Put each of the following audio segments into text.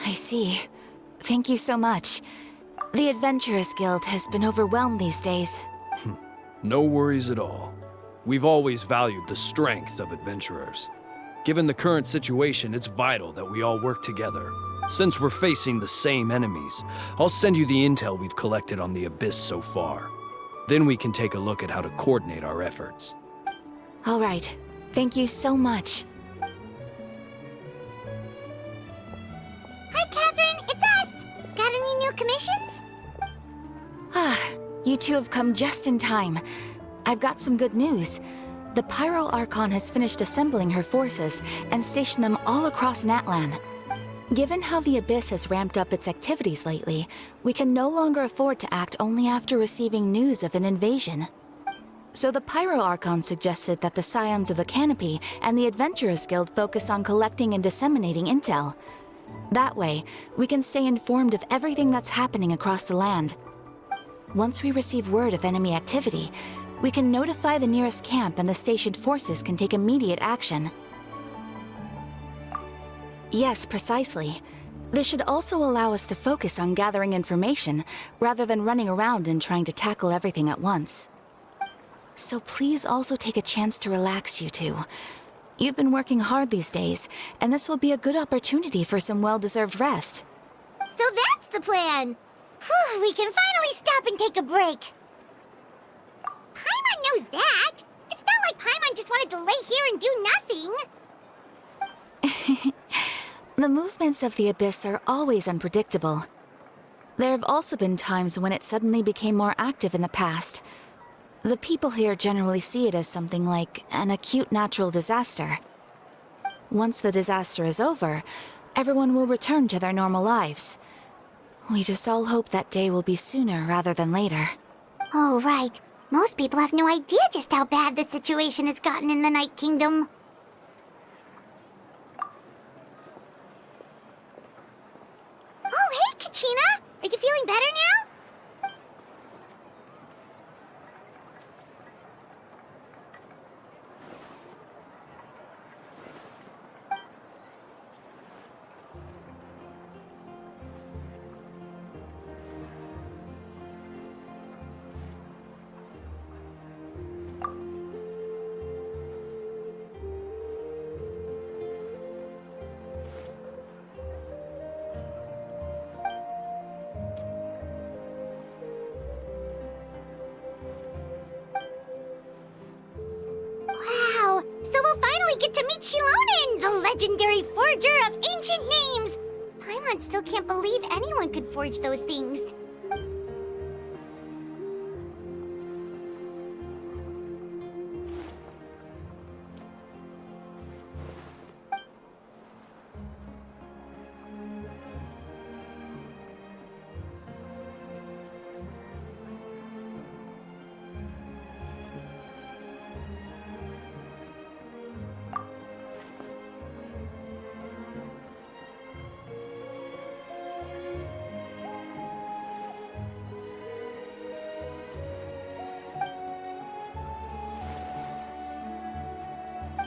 I see. Thank you so much. The Adventurers Guild has been overwhelmed these days. No worries at all. We've always valued the strength of adventurers. Given the current situation, it's vital that we all work together. Since we're facing the same enemies, I'll send you the intel we've collected on the Abyss so far. Then we can take a look at how to coordinate our efforts. All right. Thank you so much. Hi, Catherine, it's us! Got any new commissions? You two have come just in time. I've got some good news. The Pyro Archon has finished assembling her forces and stationed them all across Natlan. Given how the Abyss has ramped up its activities lately, we can no longer afford to act only after receiving news of an invasion. So the Pyro Archon suggested that the Scions of the Canopy and the Adventurers Guild focus on collecting and disseminating intel. That way, we can stay informed of everything that's happening across the land. Once we receive word of enemy activity, we can notify the nearest camp and the stationed forces can take immediate action. Yes, precisely. This should also allow us to focus on gathering information rather than running around and trying to tackle everything at once. So please also take a chance to relax, you two. You've been working hard these days, and this will be a good opportunity for some well-deserved rest. So that's the plan! Whew, we can finally stop and take a break. Paimon knows that! It's not like Paimon just wanted to lay here and do nothing! The movements of the Abyss are always unpredictable. There have also been times when it suddenly became more active in the past. The people here generally see it as something like an acute natural disaster. Once the disaster is over, everyone will return to their normal lives. We just all hope that day will be sooner rather than later. Oh, right. Most people have no idea just how bad the situation has gotten in the Night Kingdom. Oh, hey, Kachina! Are you feeling better now? Wow! So we'll finally get to meet Shilonen, the legendary forger of ancient names! Paimon still can't believe anyone could forge those things.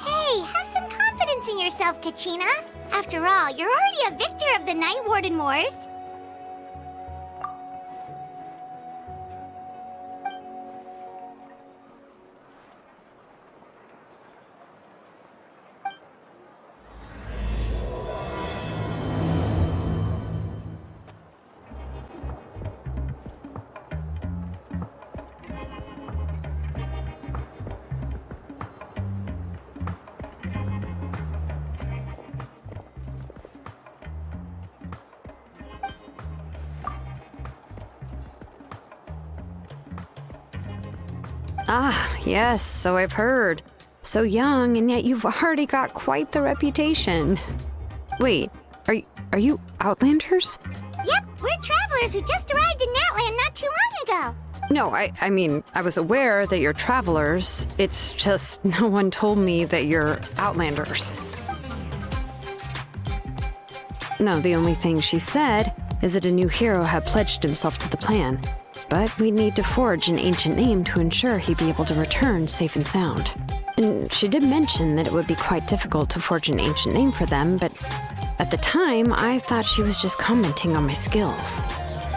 Hey, have some confidence in yourself, Kachina. After all, you're already a victor of the Night Warden Wars. Ah, yes, so I've heard. So young, and yet you've already got quite the reputation. Wait, are you Outlanders? Yep, we're travelers who just arrived in Natlan not too long ago. No, I mean, I was aware that you're travelers. It's just no one told me that you're Outlanders. No, the only thing she said is that a new hero had pledged himself to the plan. But we'd need to forge an ancient name to ensure he'd be able to return safe and sound. And she did mention that it would be quite difficult to forge an ancient name for them, but At the time, I thought she was just commenting on my skills.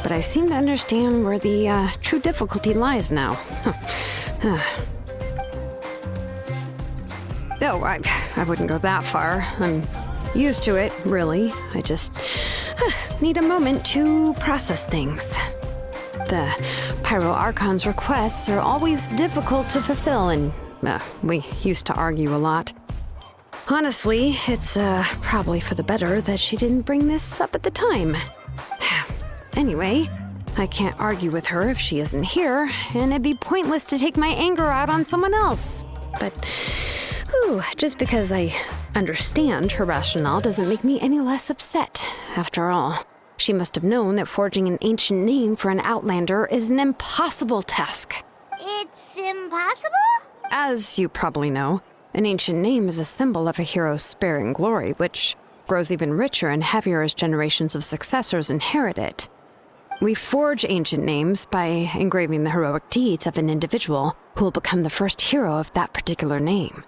But I seem to understand where the true difficulty lies now. Oh, I wouldn't go that far. I'm used to it, really. I just need a moment to process things. The Pyro Archon's requests are always difficult to fulfill, and we used to argue a lot. Honestly, it's probably for the better that she didn't bring this up at the time. Anyway, I can't argue with her if she isn't here, and it'd be pointless to take my anger out on someone else. But, just because I understand her rationale doesn't make me any less upset. After all, she must have known that forging an ancient name for an Outlander is an impossible task. It's impossible? As you probably know, an ancient name is a symbol of a hero's spirit and glory, which grows even richer and heavier as generations of successors inherit it. We forge ancient names by engraving the heroic deeds of an individual who will become the first hero of that particular name.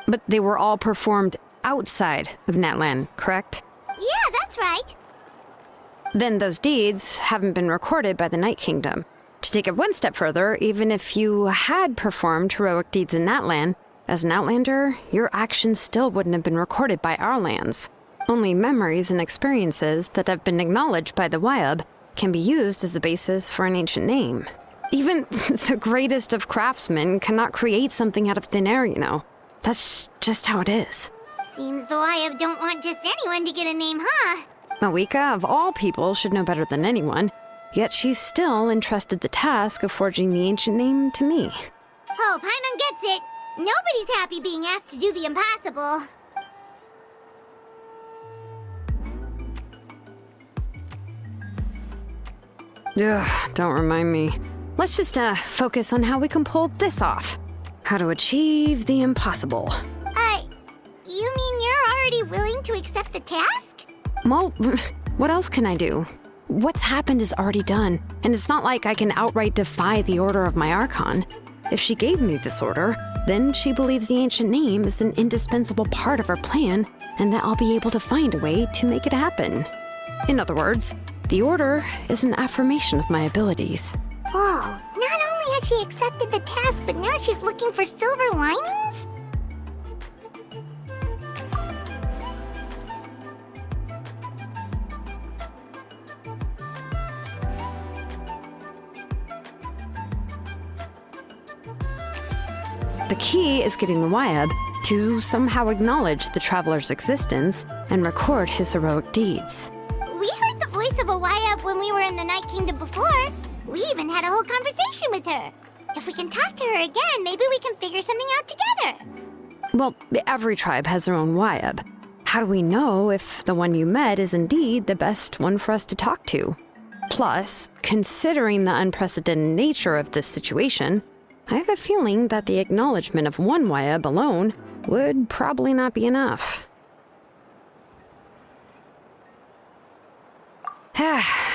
But they were all performed outside of Natlan, correct? Yeah, that's right. Then those deeds haven't been recorded by the Night Kingdom. To take it one step further, even if you had performed heroic deeds in Natlan, as an Outlander, your actions still wouldn't have been recorded by our lands. Only memories and experiences that have been acknowledged by the Wyab can be used as a basis for an ancient name. Even the greatest of craftsmen cannot create something out of thin air, you know. That's just how it is. Seems the Wyab don't want just anyone to get a name, huh? Mawika, of all people, should know better than anyone. Yet she's still entrusted the task of forging the ancient name to me. Oh, Paimon gets it. Nobody's happy being asked to do the impossible. Ugh, don't remind me. Let's just focus on how we can pull this off. How to achieve the impossible. You mean you're already willing to accept the task? Well, what else can I do? What's happened is already done, and it's not like I can outright defy the order of my Archon. If she gave me this order, then she believes the ancient name is an indispensable part of her plan, and that I'll be able to find a way to make it happen. In other words, the order is an affirmation of my abilities. Whoa, not only has she accepted the task, but now she's looking for silver linings? The key is getting the Wyab to somehow acknowledge the traveler's existence and record his heroic deeds. We heard the voice of a Wyab when we were in the Night Kingdom before. We even had a whole conversation with her. If we can talk to her again, maybe we can figure something out together. Well, every tribe has their own Wyab. How do we know if the one you met is indeed the best one for us to talk to? Plus, considering the unprecedented nature of this situation, I have a feeling that the acknowledgement of one Wyab alone would probably not be enough.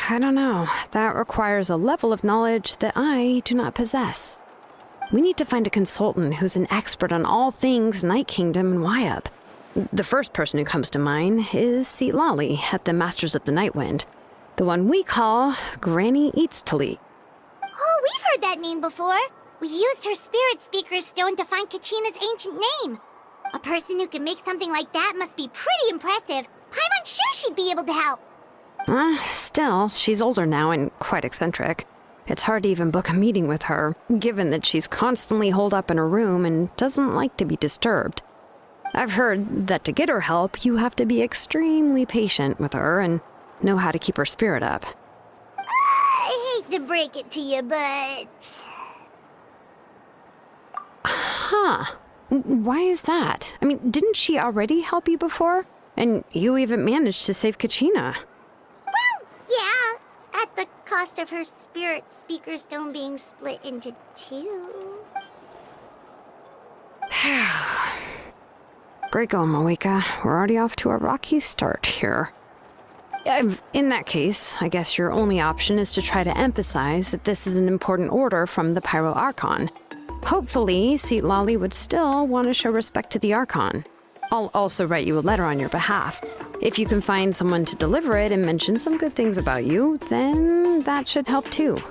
I don't know. That requires a level of knowledge that I do not possess. We need to find a consultant who's an expert on all things Night Kingdom and Wyab. The first person who comes to mind is Seatlali at the Masters of the Nightwind, the one we call Granny Eatstali. Oh, we've heard that name before. We used her Spirit Speaker's Stone to find Kachina's ancient name. A person who can make something like that must be pretty impressive. I'm sure she'd be able to help. Still, she's older now and quite eccentric. It's hard to even book a meeting with her, given that she's constantly holed up in her room and doesn't like to be disturbed. I've heard that to get her help, you have to be extremely patient with her and know how to keep her spirit up. I hate to break it to you, but... Huh. Why is that? I mean, didn't she already help you before? And you even managed to save Kachina. Well, yeah. At the cost of her Spirit Speaker Stone being split into two. Great going, Mawika. We're already off to a rocky start here. In that case, I guess your only option is to try to emphasize that this is an important order from the Pyro Archon. Hopefully, Seat Lolly would still want to show respect to the Archon. I'll also write you a letter on your behalf. If you can find someone to deliver it and mention some good things about you, then that should help too.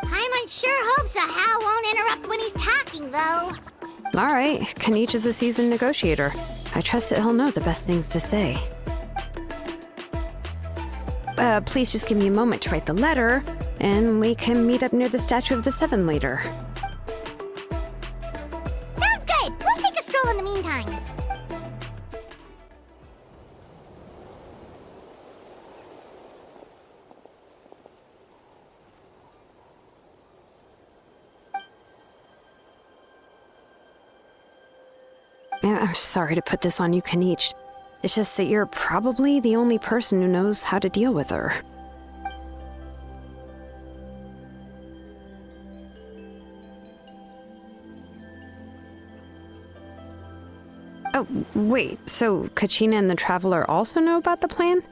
Paimon sure hopes a Hal won't interrupt when he's talking, though. All right, Kanich is a seasoned negotiator. I trust that he'll know the best things to say. Please just give me a moment to write the letter, and we can meet up near the Statue of the Seven later. Sounds good. We'll take a stroll in the meantime. I'm sorry to put this on you, Kanich. It's just that you're probably the only person who knows how to deal with her. Oh, wait, so Kachina and the Traveler also know about the plan?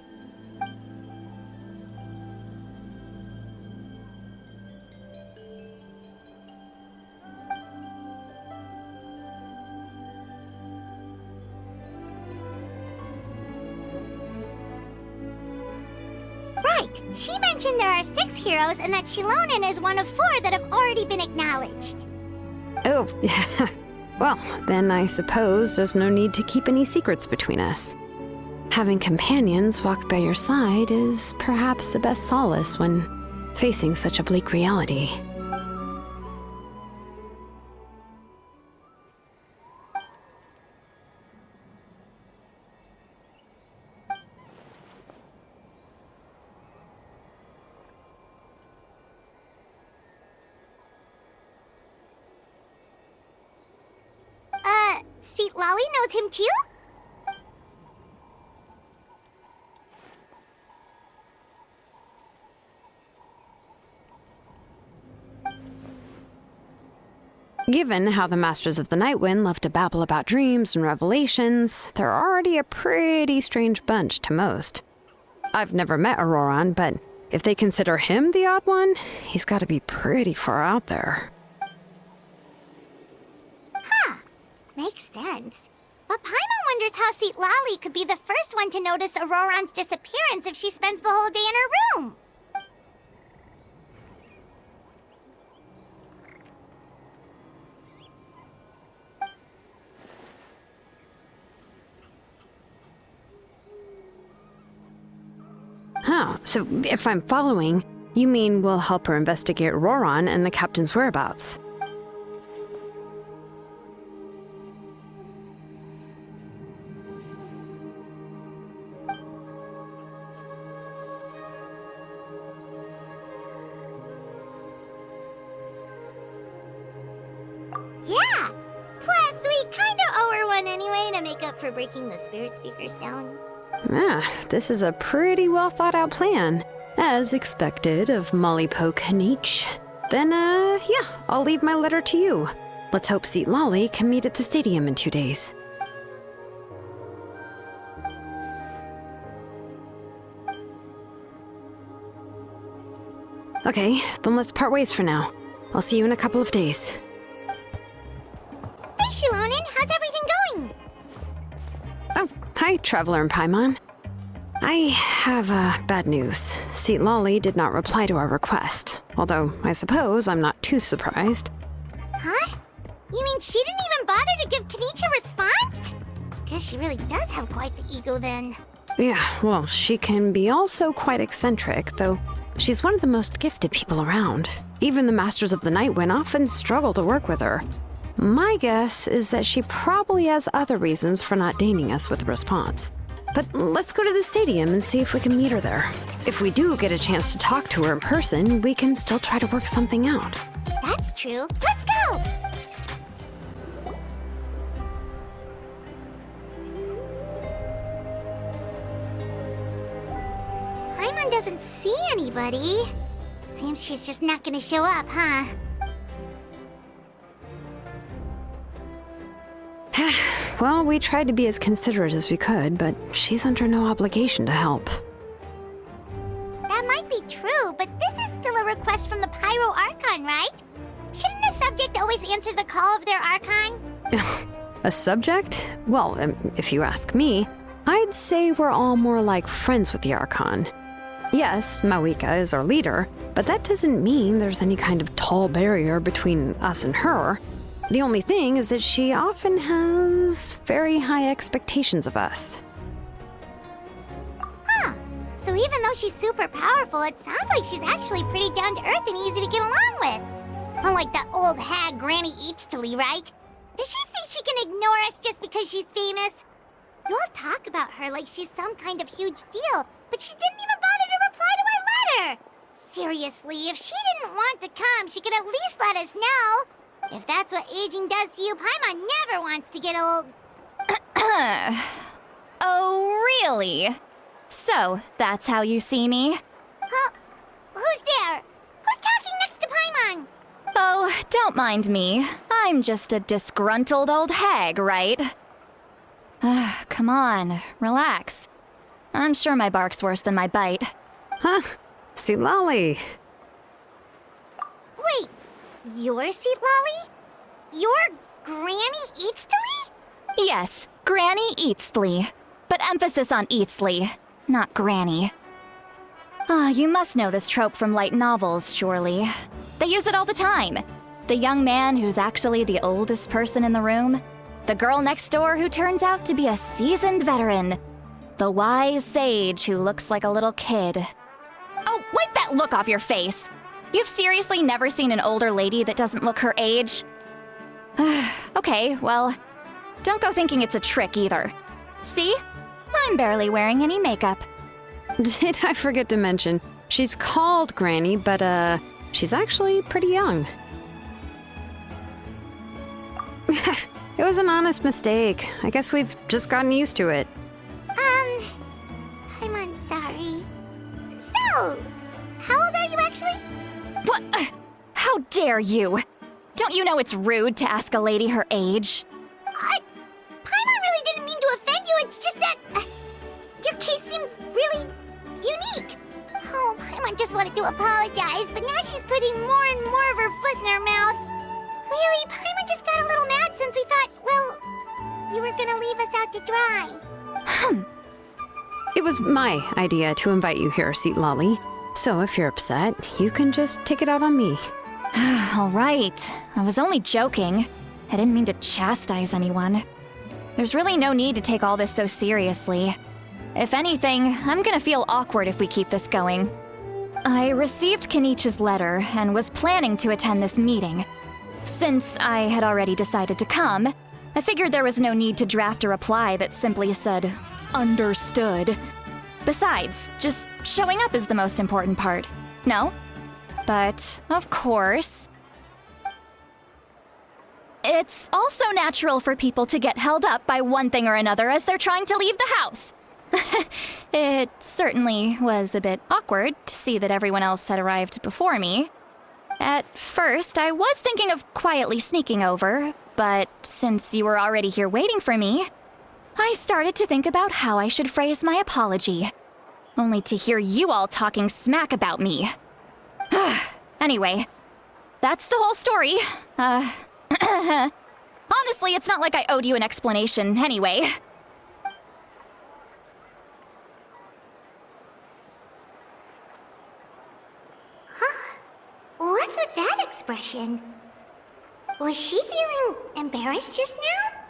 Right. She mentioned there are 6 heroes and that Shilonen is one of 4 that have already been acknowledged. Oh, well, then I suppose there's no need to keep any secrets between us. Having companions walk by your side is perhaps the best solace when facing such a bleak reality. Seat Lolly knows him too? Given how the Masters of the Nightwind love to babble about dreams and revelations, they're already a pretty strange bunch to most. I've never met Auroran, but if they consider him the odd one, he's got to be pretty far out there. Makes sense. But Paimon wonders how Seat Lolly could be the first one to notice Auroran's disappearance if she spends the whole day in her room. Huh, so if I'm following, you mean we'll help her investigate Auroran and the captain's whereabouts? Yeah! Plus, we kinda owe her one anyway to make up for breaking the spirit speakers down. This is a pretty well thought out plan. As expected of Molly Poke Kanich. Then, yeah, I'll leave my letter to you. Let's hope Seat Lolly can meet at the stadium in 2 days. Okay, then let's part ways for now. I'll see you in a couple of days. Hey, Shilonen, how's everything going? Oh, hi, Traveler and Paimon. I have, bad news. Seat Lolly did not reply to our request, although I suppose I'm not too surprised. Huh? You mean she didn't even bother to give Kanich a response? Guess she really does have quite the ego then. Yeah, well, she can be also quite eccentric, though she's one of the most gifted people around. Even the Masters of the Nightwind often struggle to work with her. My guess is that she probably has other reasons for not deigning us with a response. But let's go to the stadium and see if we can meet her there. If we do get a chance to talk to her in person, we can still try to work something out. That's true. Let's go! Paimon doesn't see anybody. Seems she's just not gonna show up, huh? Well, we tried to be as considerate as we could, but she's under no obligation to help. That might be true, but this is still a request from the Pyro Archon, right? Shouldn't a subject always answer the call of their Archon? A subject? Well, if you ask me, I'd say we're all more like friends with the Archon. Yes, Mawika is our leader, but that doesn't mean there's any kind of tall barrier between us and her. The only thing is that she often has very high expectations of us. Huh. So even though she's super powerful, it sounds like she's actually pretty down to earth and easy to get along with. Unlike that old hag Granny Eatstily, right? Does she think she can ignore us just because she's famous? You all talk about her like she's some kind of huge deal, but she didn't even bother to reply to our letter! Seriously, if she didn't want to come, she could at least let us know. If that's what aging does to you, Paimon never wants to get old. Oh, really? So, that's how you see me? Huh? Who's there? Who's talking next to Paimon? Oh, don't mind me. I'm just a disgruntled old hag, right? Come on, relax. I'm sure my bark's worse than my bite. Huh? See, Lolly. Wait, you're Seat Lolly? You're Granny Eatstily? Yes, Granny Eatsley. But emphasis on Eatsley, not Granny. You must know this trope from light novels, surely. They use it all the time. The young man who's actually the oldest person in the room. The girl next door who turns out to be a seasoned veteran. The wise sage who looks like a little kid. Oh, wipe that look off your face! You've seriously never seen an older lady that doesn't look her age? Okay, well, don't go thinking it's a trick either. See? I'm barely wearing any makeup. Did I forget to mention, she's called Granny, but she's actually pretty young. It was an honest mistake. I guess we've just gotten used to it. I'm sorry. So, how old are you actually? What? How dare you? Don't you know it's rude to ask a lady her age? Paimon really didn't mean to offend you, it's just that your case seems really unique. Oh, Paimon just wanted to apologize, but now she's putting more and more of her foot in her mouth. Really, Paimon just got a little mad since we thought, well, you were gonna leave us out to dry. It was my idea to invite you here, Seat Lolly. So if you're upset, you can just take it out on me. All right. I was only joking. I didn't mean to chastise anyone. There's really no need to take all this so seriously. If anything, I'm gonna feel awkward if we keep this going. I received Kenichi's letter and was planning to attend this meeting. Since I had already decided to come, I figured there was no need to draft a reply that simply said, "Understood." Besides, just showing up is the most important part. No? But, of course, it's also natural for people to get held up by one thing or another as they're trying to leave the house. It certainly was a bit awkward to see that everyone else had arrived before me. At first, I was thinking of quietly sneaking over, but since you were already here waiting for me, I started to think about how I should phrase my apology. Only to hear you all talking smack about me. Anyway, that's the whole story. Honestly, it's not like I owed you an explanation anyway. What's with that expression? Was she feeling embarrassed just now?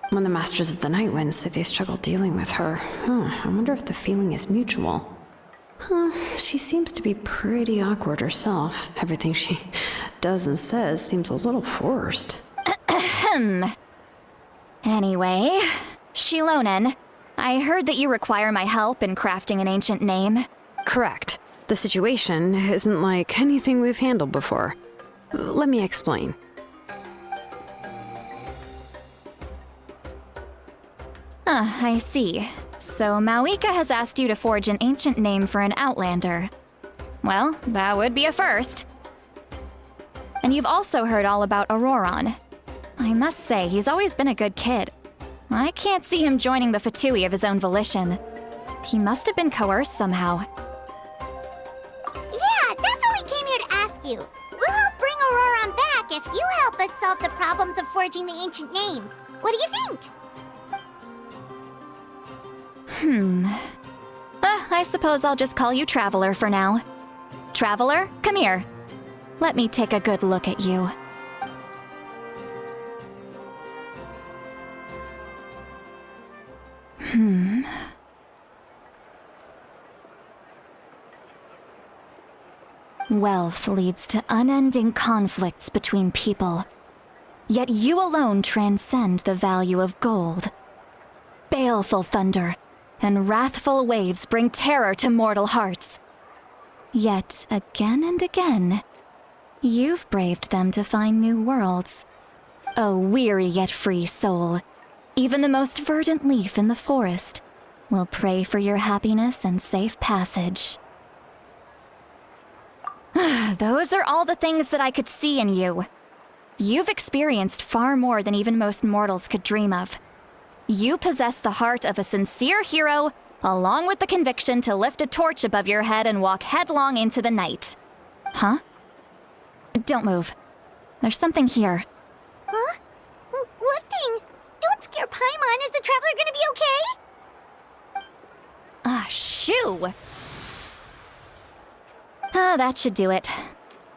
When the Masters of the Night Wind say they struggle dealing with her, I wonder if the feeling is mutual. She seems to be pretty awkward herself. Everything she does and says seems a little forced. Anyway, Shilonen, I heard that you require my help in crafting an ancient name. Correct. The situation isn't like anything we've handled before. Let me explain. I see. So Mawika has asked you to forge an ancient name for an Outlander. Well, that would be a first. And you've also heard all about Auroron. I must say, he's always been a good kid. I can't see him joining the Fatui of his own volition. He must have been coerced somehow. Yeah, that's what we came here to ask you. We'll help bring Auroron back if you help us solve the problems of forging the ancient name. What do you think? I suppose I'll just call you Traveler for now. Traveler, come here. Let me take a good look at you. Wealth leads to unending conflicts between people. Yet you alone transcend the value of gold. Baleful thunder and wrathful waves bring terror to mortal hearts. Yet again and again, you've braved them to find new worlds. O weary yet free soul, even the most verdant leaf in the forest will pray for your happiness and safe passage. Those are all the things that I could see in you. You've experienced far more than even most mortals could dream of. You possess the heart of a sincere hero, along with the conviction to lift a torch above your head and walk headlong into the night. Huh? Don't move. There's something here. Huh? What thing? Don't scare Paimon. Is the Traveler gonna be okay? Shoo! That should do it.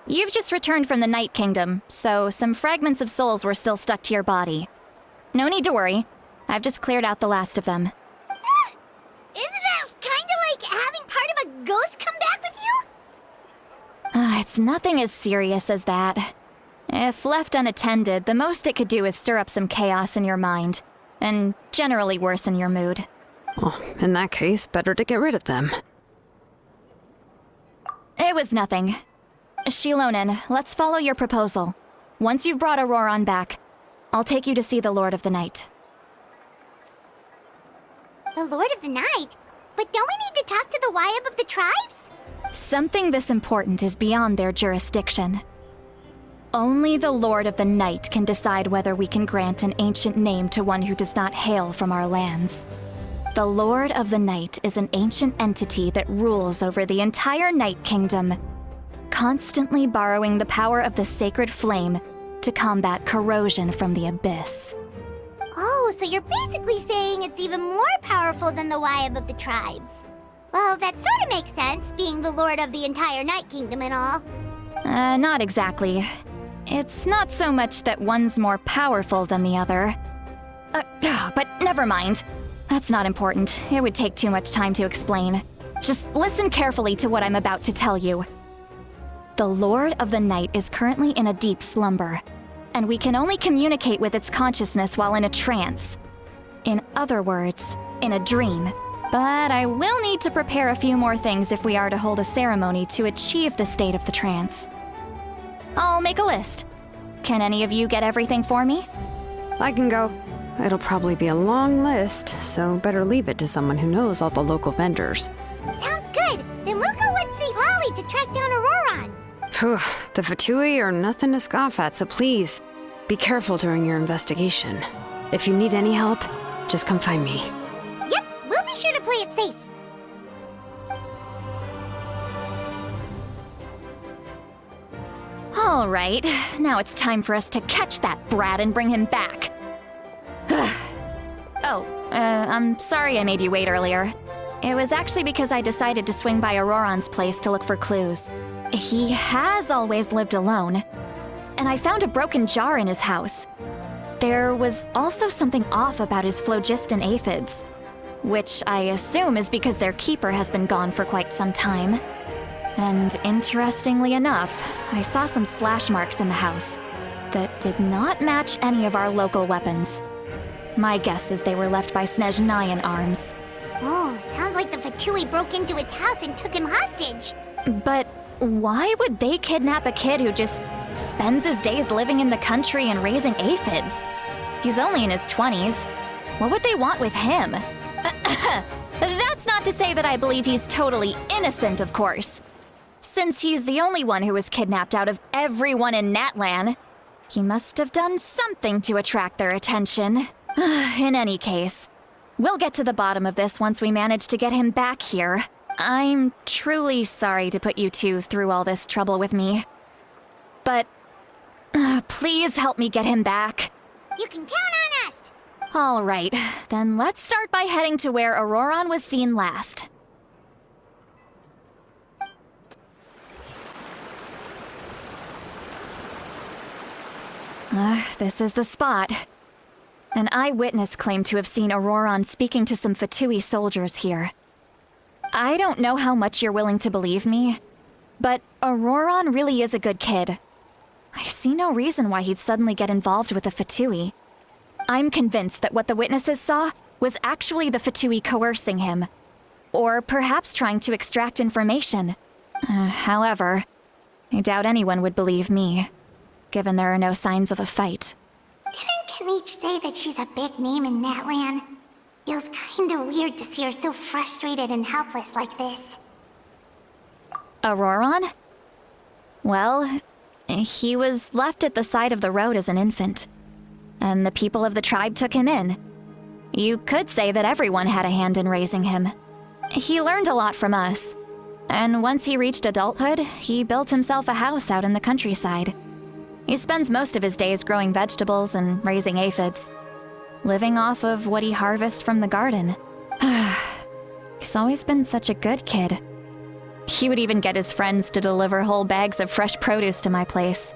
You've just returned from the Night Kingdom, so some fragments of souls were still stuck to your body. No need to worry. I've just cleared out the last of them. Isn't that kinda like having part of a ghost come back with you? It's nothing as serious as that. If left unattended, the most it could do is stir up some chaos in your mind, and generally worsen your mood. Well, in that case, better to get rid of them. It was nothing. Shilonen, let's follow your proposal. Once you've brought Auroron back, I'll take you to see the Lord of the Night. The Lord of the Night? But don't we need to talk to the Wyab of the tribes? Something this important is beyond their jurisdiction. Only the Lord of the Night can decide whether we can grant an ancient name to one who does not hail from our lands. The Lord of the Night is an ancient entity that rules over the entire Night Kingdom, constantly borrowing the power of the sacred flame to combat corrosion from the abyss. Oh, so you're basically saying it's even more powerful than the Wyab of the tribes. Well, that sort of makes sense, being the lord of the entire Night Kingdom and all. Not exactly. It's not so much that one's more powerful than the other. But never mind. That's not important. It would take too much time to explain. Just listen carefully to what I'm about to tell you. The Lord of the Night is currently in a deep slumber, and we can only communicate with its consciousness while in a trance. In other words, in a dream. But I will need to prepare a few more things if we are to hold a ceremony to achieve the state of the trance. I'll make a list. Can any of you get everything for me? I can go. It'll probably be a long list, so better leave it to someone who knows all the local vendors. Sounds good. Then we'll go with St. Lolly to track down Auroron. Phew, the Fatui are nothing to scoff at, so please, be careful during your investigation. If you need any help, just come find me. Yep, we'll be sure to play it safe. All right, now it's time for us to catch that brat and bring him back. I'm sorry I made you wait earlier. It was actually because I decided to swing by Auroron's place to look for clues. He has always lived alone, and I found a broken jar in his house. There was also something off about his phlogiston aphids, which I assume is because their keeper has been gone for quite some time. And interestingly enough, I saw some slash marks in the house that did not match any of our local weapons. My guess is they were left by Snezhnayan arms. Oh, sounds like the Fatui broke into his house and took him hostage. But why would they kidnap a kid who just spends his days living in the country and raising aphids? He's only in his 20s. What would they want with him? That's not to say that I believe he's totally innocent, of course. Since he's the only one who was kidnapped out of everyone in Natlan, he must have done something to attract their attention. In any case, we'll get to the bottom of this once we manage to get him back here. I'm truly sorry to put you two through all this trouble with me. But please help me get him back. You can count on us! All right, then let's start by heading to where Auroron was seen last. This is the spot. An eyewitness claimed to have seen Auroron speaking to some Fatui soldiers here. I don't know how much you're willing to believe me, but Auroron really is a good kid. I see no reason why he'd suddenly get involved with the Fatui. I'm convinced that what the witnesses saw was actually the Fatui coercing him, or perhaps trying to extract information. However, I doubt anyone would believe me, given there are no signs of a fight. Didn't Kanich say that she's a big name in Natlan? Feels kinda weird to see her so frustrated and helpless like this. Auroron? Well, he was left at the side of the road as an infant, and the people of the tribe took him in. You could say that everyone had a hand in raising him. He learned a lot from us, and once he reached adulthood, he built himself a house out in the countryside. He spends most of his days growing vegetables and raising aphids, living off of what he harvests from the garden. He's always been such a good kid. He would even get his friends to deliver whole bags of fresh produce to my place.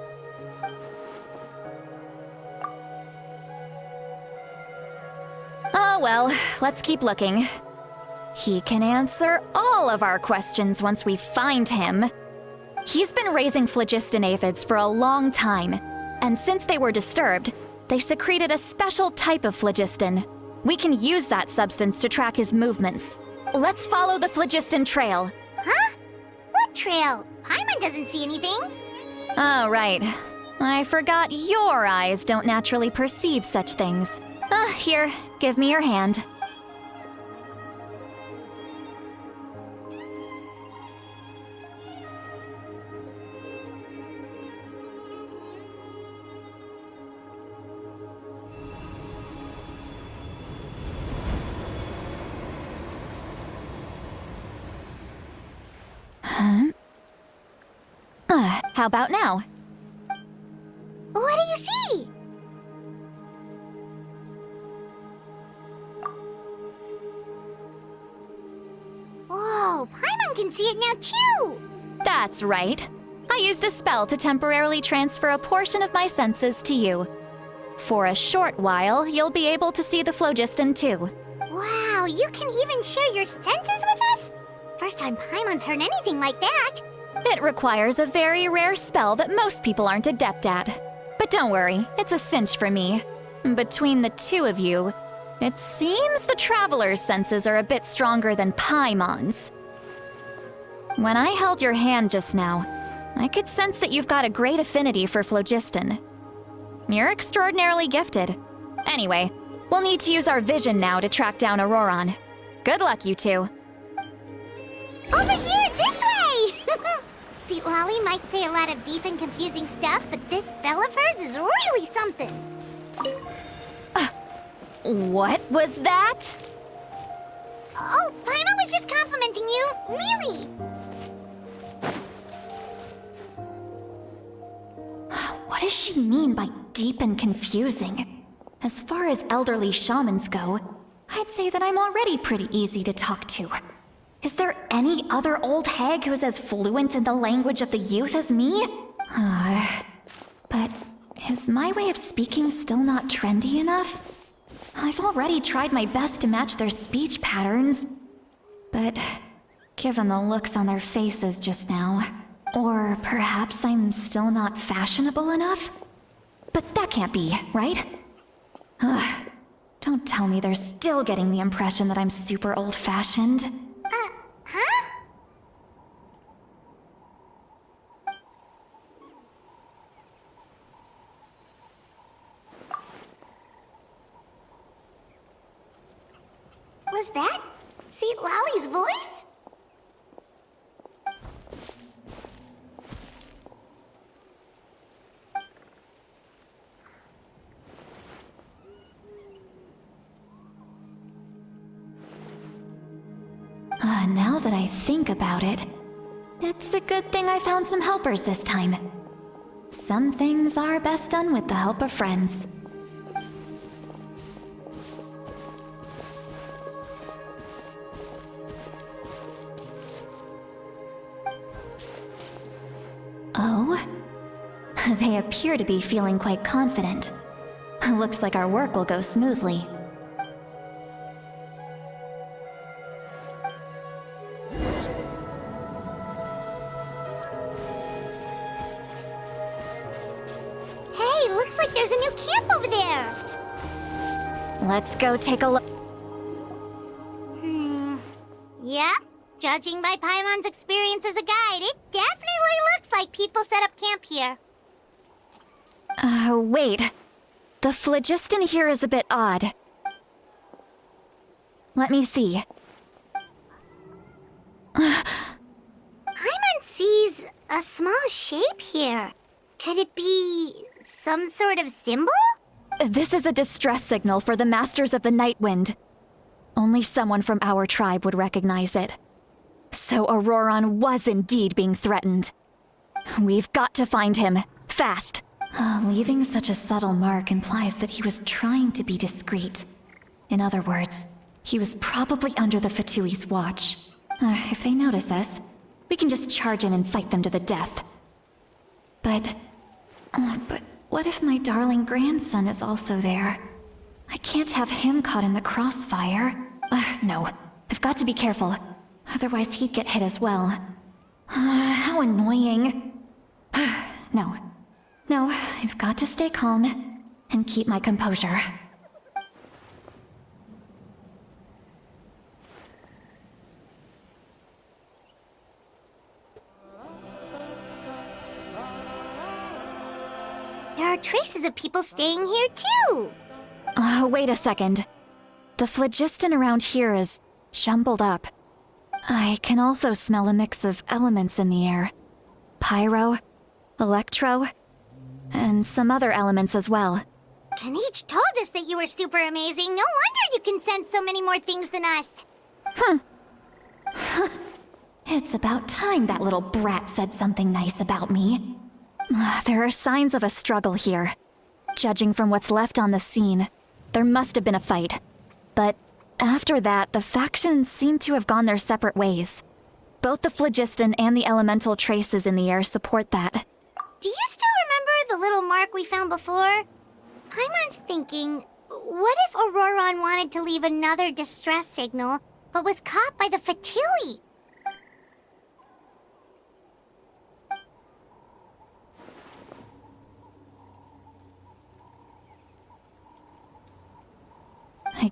Oh well, let's keep looking. He can answer all of our questions once we find him. He's been raising phlogiston aphids for a long time, and since they were disturbed, they secreted a special type of phlogiston. We can use that substance to track his movements. Let's follow the phlogiston trail. Huh? What trail? Paimon doesn't see anything. Oh, right. I forgot your eyes don't naturally perceive such things. Here, give me your hand. How about now? What do you see? Whoa, Paimon can see it now too! That's right. I used a spell to temporarily transfer a portion of my senses to you. For a short while, you'll be able to see the phlogiston too. Wow, you can even share your senses with us? First time Paimon's heard anything like that. It requires a very rare spell that most people aren't adept at. But don't worry, it's a cinch for me. Between the two of you, it seems the Traveler's senses are a bit stronger than Paimon's. When I held your hand just now, I could sense that you've got a great affinity for phlogiston. You're extraordinarily gifted. Anyway, we'll need to use our vision now to track down Auroron. Good luck, you two. Over here, this way! See, Lolly might say a lot of deep and confusing stuff, but this spell of hers is really something. What was that? Oh, Paimon was just complimenting you. Really? What does she mean by deep and confusing? As far as elderly shamans go, I'd say that I'm already pretty easy to talk to. Is there any other old hag who's as fluent in the language of the youth as me? But is my way of speaking still not trendy enough? I've already tried my best to match their speech patterns. But given the looks on their faces just now, or perhaps I'm still not fashionable enough? But that can't be, right? Don't tell me they're still getting the impression that I'm super old-fashioned. Huh? Was Was that Seat Lolly's voice? Now that I think about it, it's a good thing I found some helpers this time. Some things are best done with the help of friends. Oh? They appear to be feeling quite confident. Looks like our work will go smoothly. Hey, looks like there's a new camp over there! Let's go take a look. Yep. Judging by Paimon's experience as a guide, it definitely looks like people set up camp here. Wait. The phlogiston here is a bit odd. Let me see. Paimon sees a small shape here. Could it be some sort of symbol? This is a distress signal for the Masters of the Night Wind. Only someone from our tribe would recognize it. So Auroron was indeed being threatened. We've got to find him, fast. Leaving such a subtle mark implies that he was trying to be discreet. In other words, he was probably under the Fatui's watch. If they notice us, we can just charge in and fight them to the death. But what if my darling grandson is also there? I can't have him caught in the crossfire. No, I've got to be careful. Otherwise he'd get hit as well. How annoying. No, I've got to stay calm and keep my composure. There are traces of people staying here too. Wait a second. The phlogiston around here is jumbled up. I can also smell a mix of elements in the air. Pyro, electro, and some other elements as well. Kanich told us that you were super amazing. No wonder you can sense so many more things than us. It's about time that little brat said something nice about me. There are signs of a struggle here. Judging from what's left on the scene, there must have been a fight. But after that, the factions seem to have gone their separate ways. Both the phlogiston and the elemental traces in the air support that. Do you still remember the little mark we found before? Paimon's thinking, what if Auroron wanted to leave another distress signal, but was caught by the Fatui?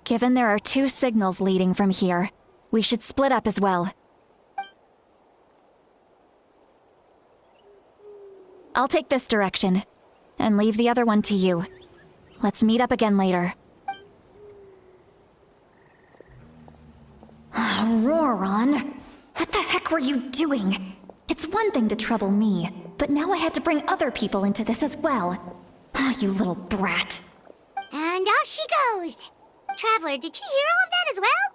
Given there are two signals leading from here, we should split up as well. I'll take this direction, and leave the other one to you. Let's meet up again later. Auroron! What the heck were you doing? It's one thing to trouble me, but now I had to bring other people into this as well. You little brat. And off she goes! Traveler, did you hear all of that as well?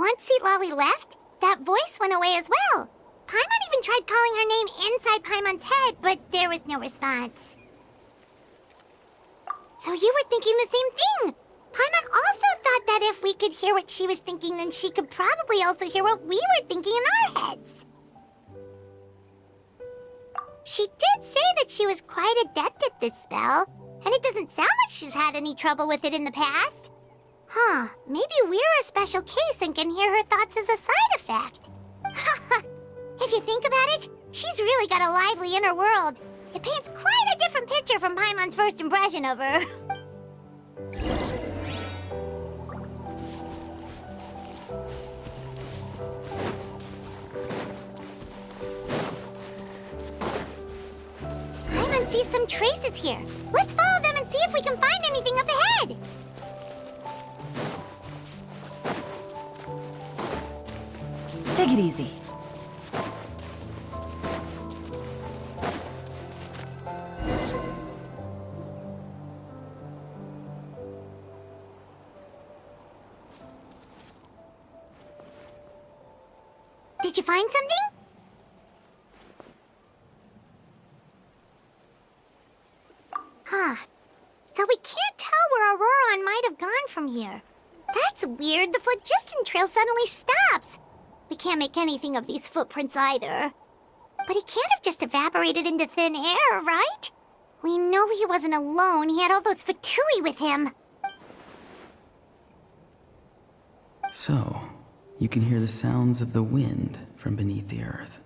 Once Seat Lolly left, that voice went away as well. Paimon even tried calling her name inside Paimon's head, but there was no response. So you were thinking the same thing! Paimon also thought that if we could hear what she was thinking, then she could probably also hear what we were thinking in our heads. She did say that she was quite adept at this spell, and it doesn't sound like she's had any trouble with it in the past. Maybe we're a special case and can hear her thoughts as a side effect. If you think about it, she's really got a lively inner world. It paints quite a different picture from Paimon's first impression of her. Paimon sees some traces here. Let's follow them and see if we can find anything up ahead. Take it easy. Did you find something? Huh. So we can't tell where Auroron might have gone from here. That's weird. The phlogiston trail suddenly stops. We can't make anything of these footprints either. But he can't have just evaporated into thin air, right? We know he wasn't alone. He had all those Fatui with him. So, you can hear the sounds of the wind from beneath the earth.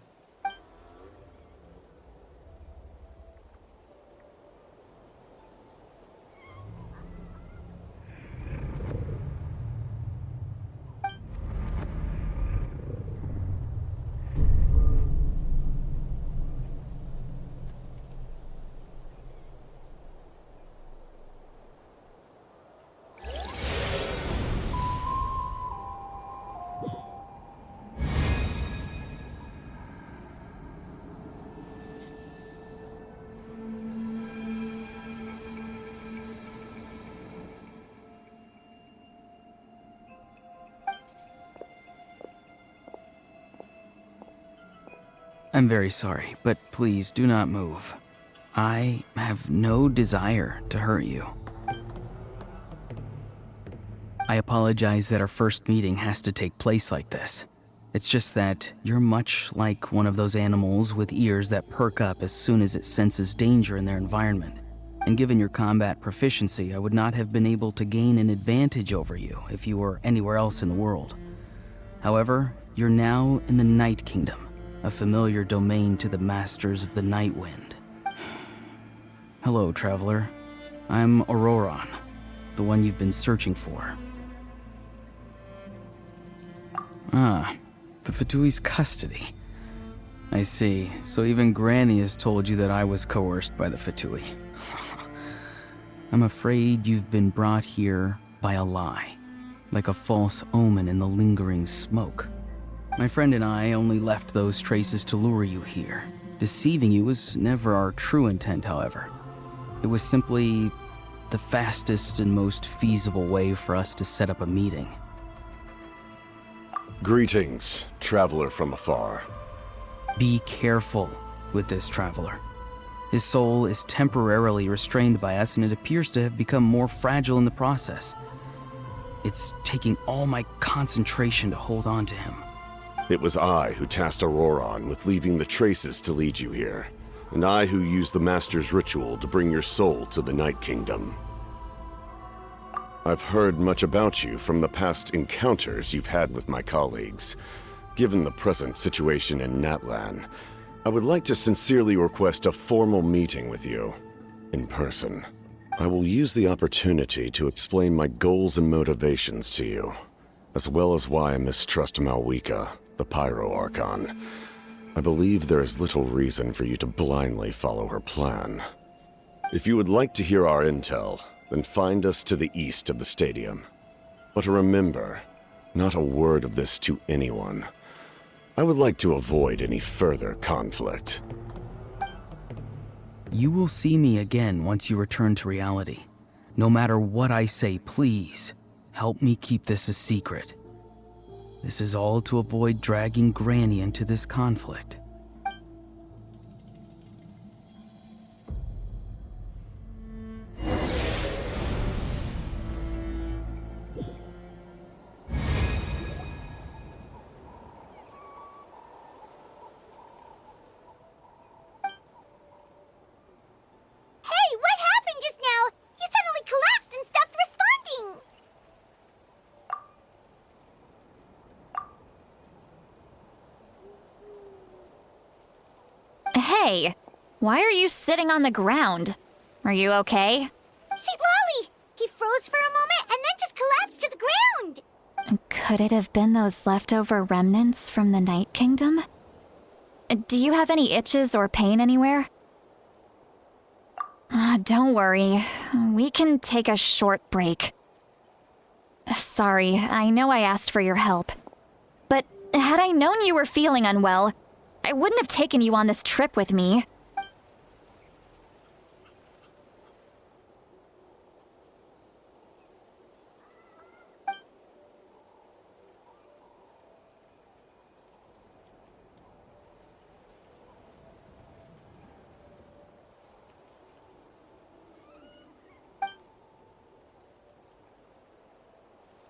I'm very sorry, but please do not move. I have no desire to hurt you. I apologize that our first meeting has to take place like this. It's just that you're much like one of those animals with ears that perk up as soon as it senses danger in their environment. And given your combat proficiency, I would not have been able to gain an advantage over you if you were anywhere else in the world. However, you're now in the Night Kingdom, a familiar domain to the Masters of the Night Wind. Hello, traveler. I'm Auroron, the one you've been searching for. Ah, the Fatui's custody. I see. So even Granny has told you that I was coerced by the Fatui. I'm afraid you've been brought here by a lie, like a false omen in the lingering smoke. My friend and I only left those traces to lure you here. Deceiving you was never our true intent, however. It was simply the fastest and most feasible way for us to set up a meeting. Greetings, traveler from afar. Be careful with this traveler. His soul is temporarily restrained by us, and it appears to have become more fragile in the process. It's taking all my concentration to hold on to him. It was I who tasked Auroron with leaving the traces to lead you here, and I who used the Master's ritual to bring your soul to the Night Kingdom. I've heard much about you from the past encounters you've had with my colleagues. Given the present situation in Natlan, I would like to sincerely request a formal meeting with you, in person. I will use the opportunity to explain my goals and motivations to you, as well as why I mistrust Malwika, the Pyro Archon. I believe there is little reason for you to blindly follow her plan. If you would like to hear our intel, then find us to the east of the stadium. But remember, not a word of this to anyone. I would like to avoid any further conflict. You will see me again once you return to reality. No matter what I say, please, help me keep this a secret. This is all to avoid dragging Granny into this conflict. Hey, what happened just now? You suddenly collapsed and stopped responding. Hey, why are you sitting on the ground? Are you okay? See, Lolly! He froze for a moment and then just collapsed to the ground! Could it have been those leftover remnants from the Night Kingdom? Do you have any itches or pain anywhere? Don't worry. We can take a short break. Sorry, I know I asked for your help. But Had I known you were feeling unwell, I wouldn't have taken you on this trip with me.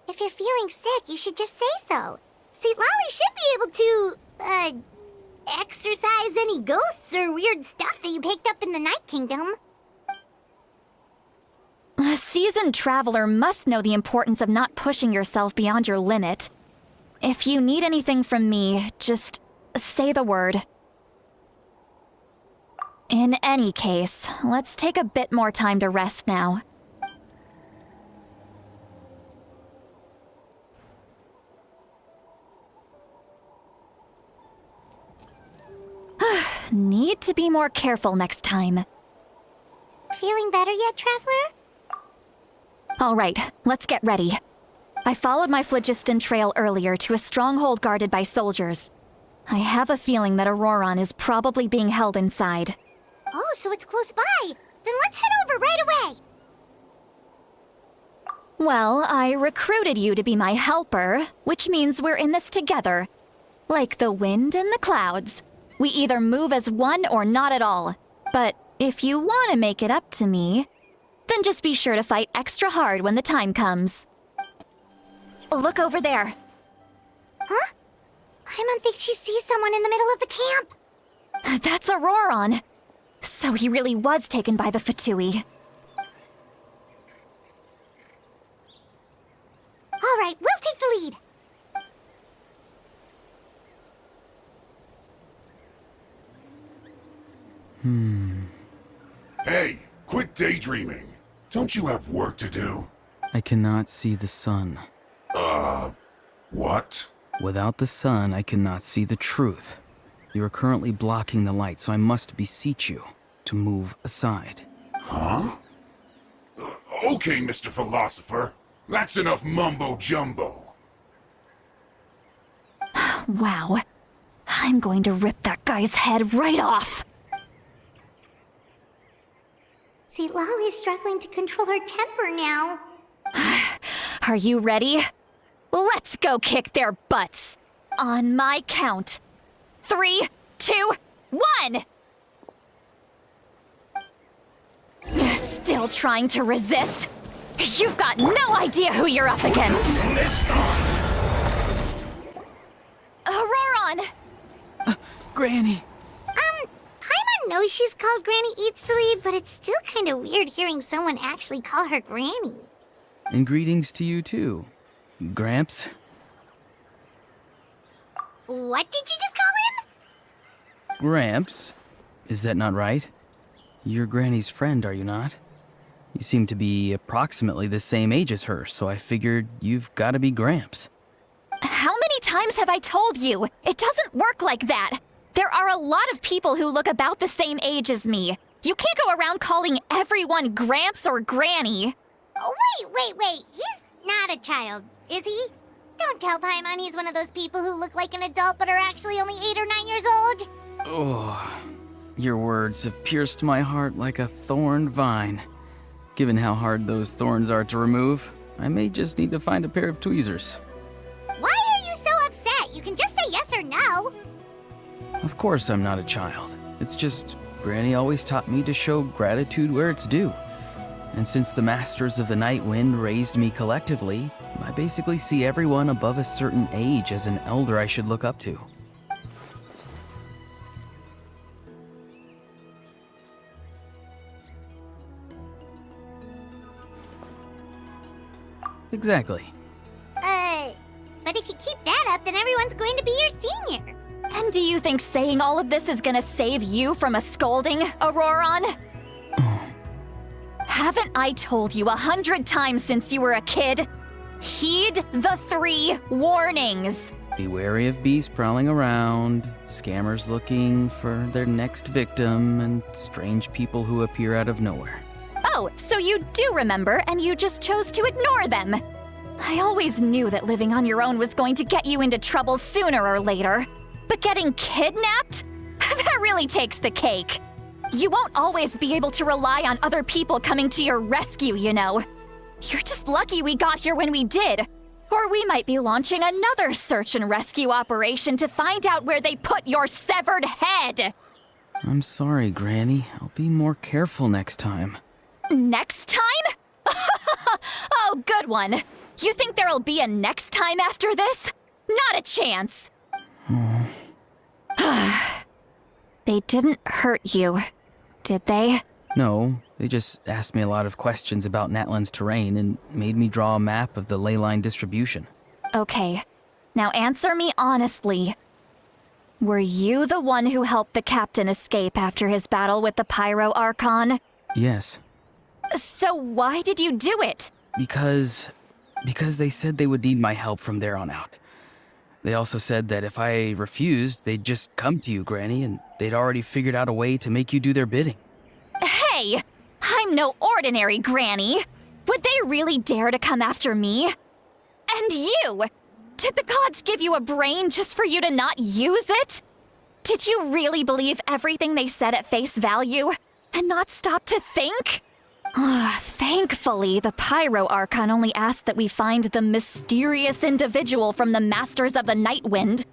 If you're feeling sick, you should just say so. St. Lolly should be able to, exorcise any ghosts or weird stuff that you picked up in the Night Kingdom. A seasoned traveler must know the importance of not pushing yourself beyond your limit. If you need anything from me, just say the word. In any case, let's take a bit more time to rest now. Need to be more careful next time. Feeling better yet, Traveler? All right, let's get ready. I followed my phlogiston trail earlier to a stronghold guarded by soldiers. I have a feeling that Auroron is probably being held inside. Oh, so it's close by. Then let's head over right away. Well, I recruited you to be my helper, which means we're in this together. Like the wind and the clouds. We either move as one or not at all. But if you want to make it up to me, then just be sure to fight extra hard when the time comes. Look over there. Huh? Paimon thinks she sees someone in the middle of the camp. That's Auroron. So he really was taken by the Fatui. All right, we'll take the lead. Hey, quit daydreaming. Don't you have work to do? I cannot see the sun. What? Without the sun, I cannot see the truth. You are currently blocking the light, so I must beseech you to move aside. Huh? Okay, Mr. Philosopher. That's enough mumbo-jumbo. Wow. I'm going to rip that guy's head right off. St. Lolly's struggling to control her temper now. Are you ready? Let's go kick their butts. On my count. 3, 2, 1! Still trying to resist? You've got no idea who you're up against! Auroron! Granny! Paimon knows she's called Granny Eatsley, but it's still kind of weird hearing someone actually call her Granny. And greetings to you too, Gramps. What did you just call him? Gramps? Is that not right? You're Granny's friend, are you not? You seem to be approximately the same age as her, so I figured you've got to be Gramps. How many times have I told you? It doesn't work like that. There are a lot of people who look about the same age as me. You can't go around calling everyone Gramps or Granny. Oh, wait. He's not a child, is he? Don't tell Paimon he's one of those people who look like an adult but are actually only 8 or 9 years old. Oh, your words have pierced my heart like a thorn vine. Given how hard those thorns are to remove, I may just need to find a pair of tweezers. Why are you so upset? You can just say yes or no. Of course I'm not a child. It's just Granny always taught me to show gratitude where it's due. And since the Masters of the Night Wind raised me collectively, I basically see everyone above a certain age as an elder I should look up to. Exactly. But if you keep that up, then everyone's going to be your senior. And do you think saying all of this is gonna save you from a scolding, Auroron? Haven't I told you 100 times since you were a kid? Heed the 3 warnings. Be wary of beasts prowling around, scammers looking for their next victim, and strange people who appear out of nowhere. Oh, so you do remember and you just chose to ignore them. I always knew that living on your own was going to get you into trouble sooner or later. But getting kidnapped? That really takes the cake. You won't always be able to rely on other people coming to your rescue, you know. You're just lucky we got here when we did. Or we might be launching another search and rescue operation to find out where they put your severed head. I'm sorry, Granny. I'll be more careful next time. Next time? Oh, good one. You think there'll be a next time after this? Not a chance. They didn't hurt you, did they? No, they just asked me a lot of questions about Natlan's terrain and made me draw a map of the ley line distribution. Okay, now answer me honestly. Were you the one who helped the captain escape after his battle with the Pyro Archon? Yes. So why did you do it? Because they said they would need my help from there on out. They also said that if I refused, they'd just come to you, Granny, and they'd already figured out a way to make you do their bidding. Hey! I'm no ordinary Granny! Would they really dare to come after me? And you! Did the gods give you a brain just for you to not use it? Did you really believe everything they said at face value and not stop to think? Thankfully, the Pyro Archon only asked that we find the mysterious individual from the Masters of the Night Wind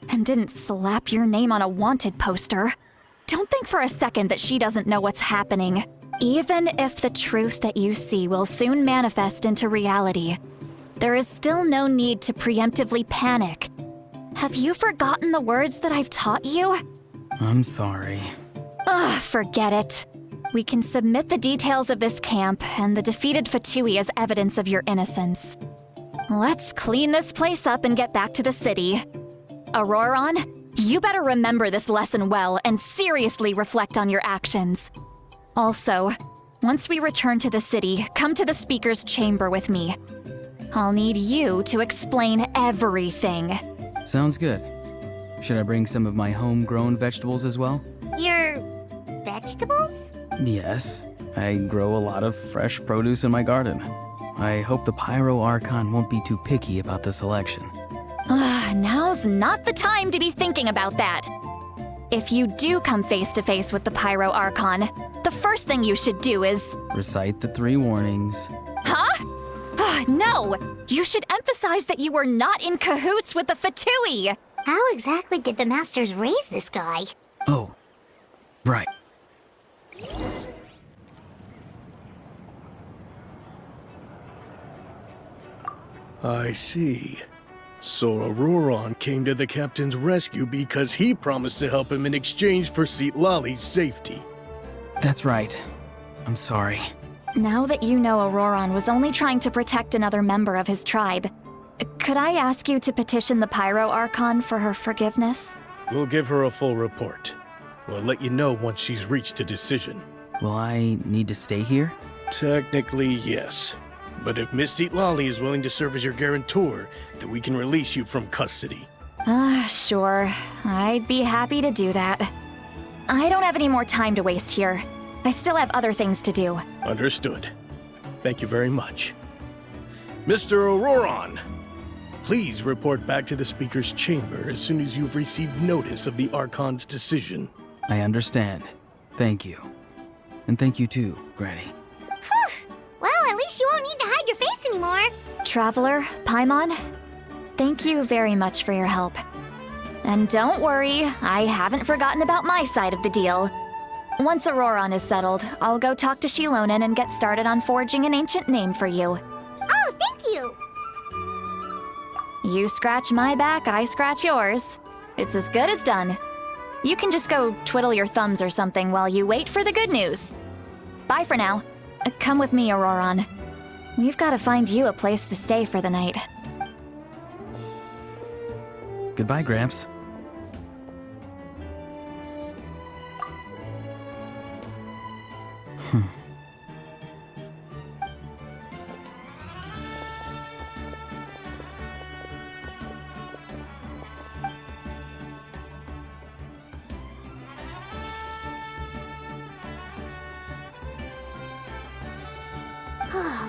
and didn't slap your name on a wanted poster. Don't think for a second that she doesn't know what's happening. Even if the truth that you see will soon manifest into reality, there is still no need to preemptively panic. Have you forgotten the words that I've taught you? I'm sorry. Forget it. We can submit the details of this camp and the defeated Fatui as evidence of your innocence. Let's clean this place up and get back to the city. Auroron, you better remember this lesson well and seriously reflect on your actions. Also, once we return to the city, come to the speaker's chamber with me. I'll need you to explain everything. Sounds good. Should I bring some of my homegrown vegetables as well? Your vegetables? Yes. I grow a lot of fresh produce in my garden. I hope the Pyro Archon won't be too picky about the selection. Now's not the time to be thinking about that. If you do come face to face with the Pyro Archon, the first thing you should do is... Recite the 3 warnings. Huh? No! You should emphasize that you were not in cahoots with the Fatui! How exactly did the Masters raise this guy? Oh, right. I see. So Auroron came to the captain's rescue because he promised to help him in exchange for Lali's safety. That's right. I'm sorry. Now that you know Auroron was only trying to protect another member of his tribe, could I ask you to petition the Pyro Archon for her forgiveness? We'll give her a full report. We'll let you know once she's reached a decision. Will I need to stay here? Technically, yes. But if Miss Lali is willing to serve as your guarantor, then we can release you from custody. Sure. I'd be happy to do that. I don't have any more time to waste here. I still have other things to do. Understood. Thank you very much. Mr. Auroron, please report back to the Speaker's chamber as soon as you've received notice of the Archon's decision. I understand. Thank you. And thank you too, Granny. Well, at least you won't need to hide your face anymore. Traveler, Paimon, thank you very much for your help. And don't worry, I haven't forgotten about my side of the deal. Once Auroron is settled, I'll go talk to Shilonen and get started on forging an ancient name for you. Oh, thank you. You scratch my back, I scratch yours. It's as good as done. You can just go twiddle your thumbs or something while you wait for the good news. Bye for now. Come with me, Auroron. We've got to find you a place to stay for the night. Goodbye, Gramps.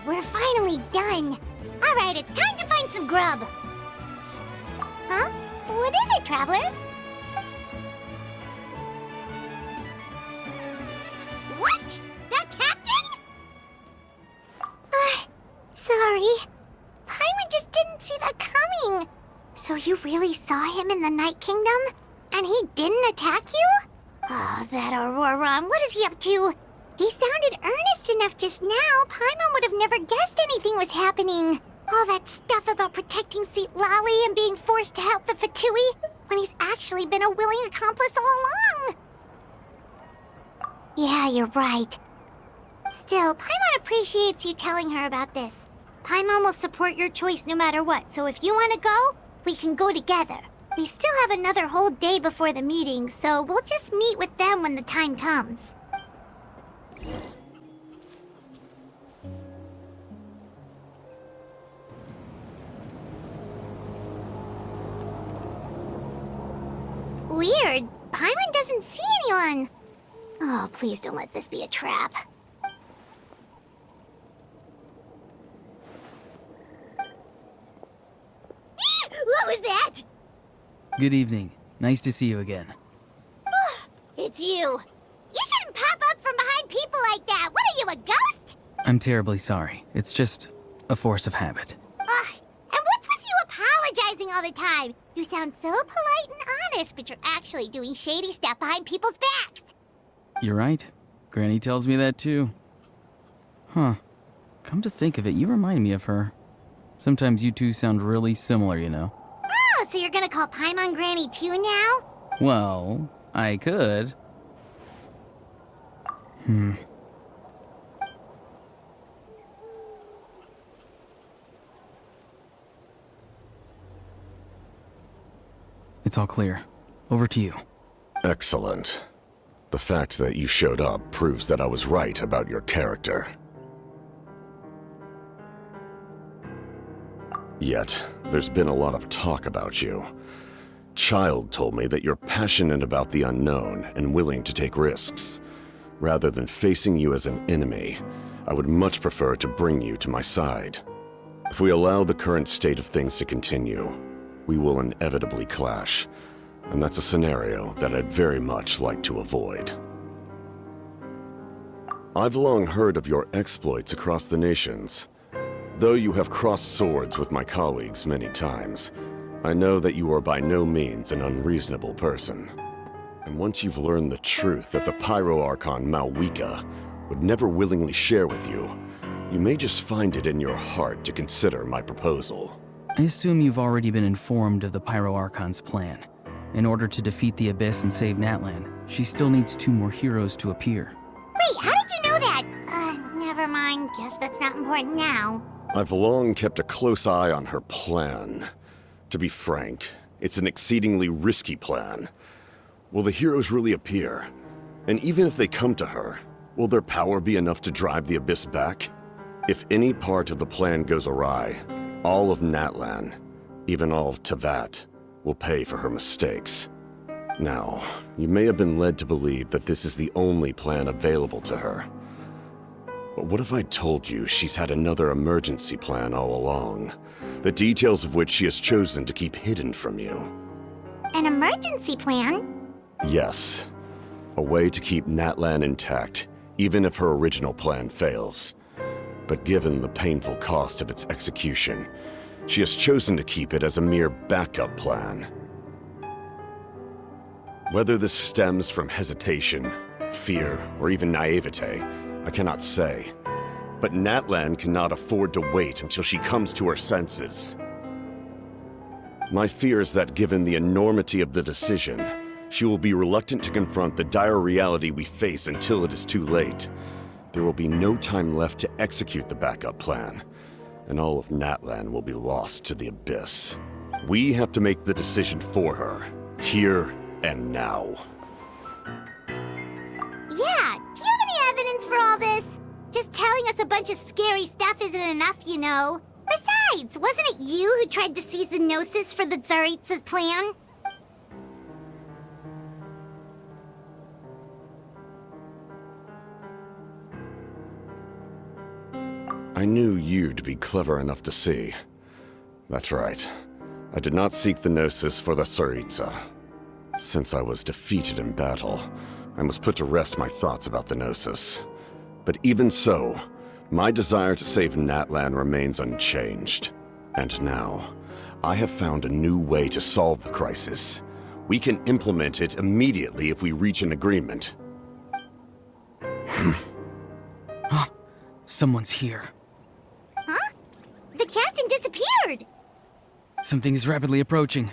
We're finally done. Alright, it's time to find some grub. Huh? What is it, Traveler? What? The captain? Sorry. Paimon just didn't see that coming. So you really saw him in the Night Kingdom? And he didn't attack you? Oh, that Auroron, what is he up to? He sounded earnest enough just now. Paimon would have never guessed anything was happening. All that stuff about protecting Seat Lolly and being forced to help the Fatui, when he's actually been a willing accomplice all along. Yeah, you're right. Still, Paimon appreciates you telling her about this. Paimon will support your choice no matter what, so if you want to go, we can go together. We still have another whole day before the meeting, so we'll just meet with them when the time comes. Weird. Paimon doesn't see anyone. Oh, please don't let this be a trap. What was that? Good evening. Nice to see you again. It's you. You shouldn't pop up from behind people like that. What are you, a ghost? I'm terribly sorry. It's just a force of habit. Ugh. And what's with you apologizing all the time? You sound so polite and honest, but you're actually doing shady stuff behind people's backs. You're right. Granny tells me that too. Huh. Come to think of it, you remind me of her. Sometimes you two sound really similar, you know. Oh, so you're gonna call Paimon Granny too now? Well, I could. It's all clear. Over to you. Excellent. The fact that you showed up proves that I was right about your character. Yet, there's been a lot of talk about you. Child told me that you're passionate about the unknown and willing to take risks. Rather than facing you as an enemy, I would much prefer to bring you to my side. If we allow the current state of things to continue, we will inevitably clash, and that's a scenario that I'd very much like to avoid. I've long heard of your exploits across the nations. Though you have crossed swords with my colleagues many times, I know that you are by no means an unreasonable person. And once you've learned the truth that the Pyro Archon Malwika would never willingly share with you, you may just find it in your heart to consider my proposal. I assume you've already been informed of the Pyro Archon's plan. In order to defeat the Abyss and save Natlan, she still needs 2 more heroes to appear. Wait, how did you know that? Never mind. Guess that's not important now. I've long kept a close eye on her plan. To be frank, it's an exceedingly risky plan. Will the heroes really appear? And even if they come to her, will their power be enough to drive the Abyss back? If any part of the plan goes awry, all of Natlan, even all of Tevat, will pay for her mistakes. Now, you may have been led to believe that this is the only plan available to her. But what if I told you she's had another emergency plan all along, the details of which she has chosen to keep hidden from you? An emergency plan? Yes. A way to keep Natlan intact, even if her original plan fails. But given the painful cost of its execution, she has chosen to keep it as a mere backup plan. Whether this stems from hesitation, fear, or even naivete, I cannot say. But Natlan cannot afford to wait until she comes to her senses. My fear is that given the enormity of the decision, she will be reluctant to confront the dire reality we face until it is too late. There will be no time left to execute the backup plan, and all of Natlan will be lost to the Abyss. We have to make the decision for her, here and now. Yeah, do you have any evidence for all this? Just telling us a bunch of scary stuff isn't enough, you know. Besides, wasn't it you who tried to seize the Gnosis for the Tsaritsa's plan? I knew you'd be clever enough to see. That's right. I did not seek the Gnosis for the Tsaritsa. Since I was defeated in battle, I must put to rest my thoughts about the Gnosis. But even so, my desire to save Natlan remains unchanged. And now, I have found a new way to solve the crisis. We can implement it immediately if we reach an agreement. Someone's here. Huh? The captain disappeared! Something is rapidly approaching.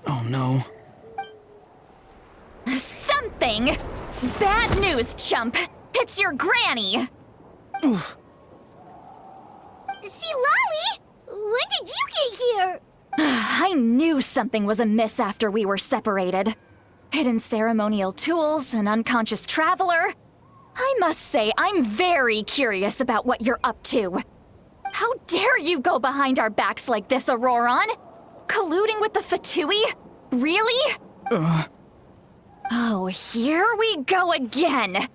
Oh no. Something? Bad news, chump! It's your granny! See, Lolly! When did you get here? I knew something was amiss after we were separated. Hidden ceremonial tools, an unconscious traveler. I must say, I'm very curious about what you're up to. How dare you go behind our backs like this, Auroron? Colluding with the Fatui? Really? Oh, here we go again.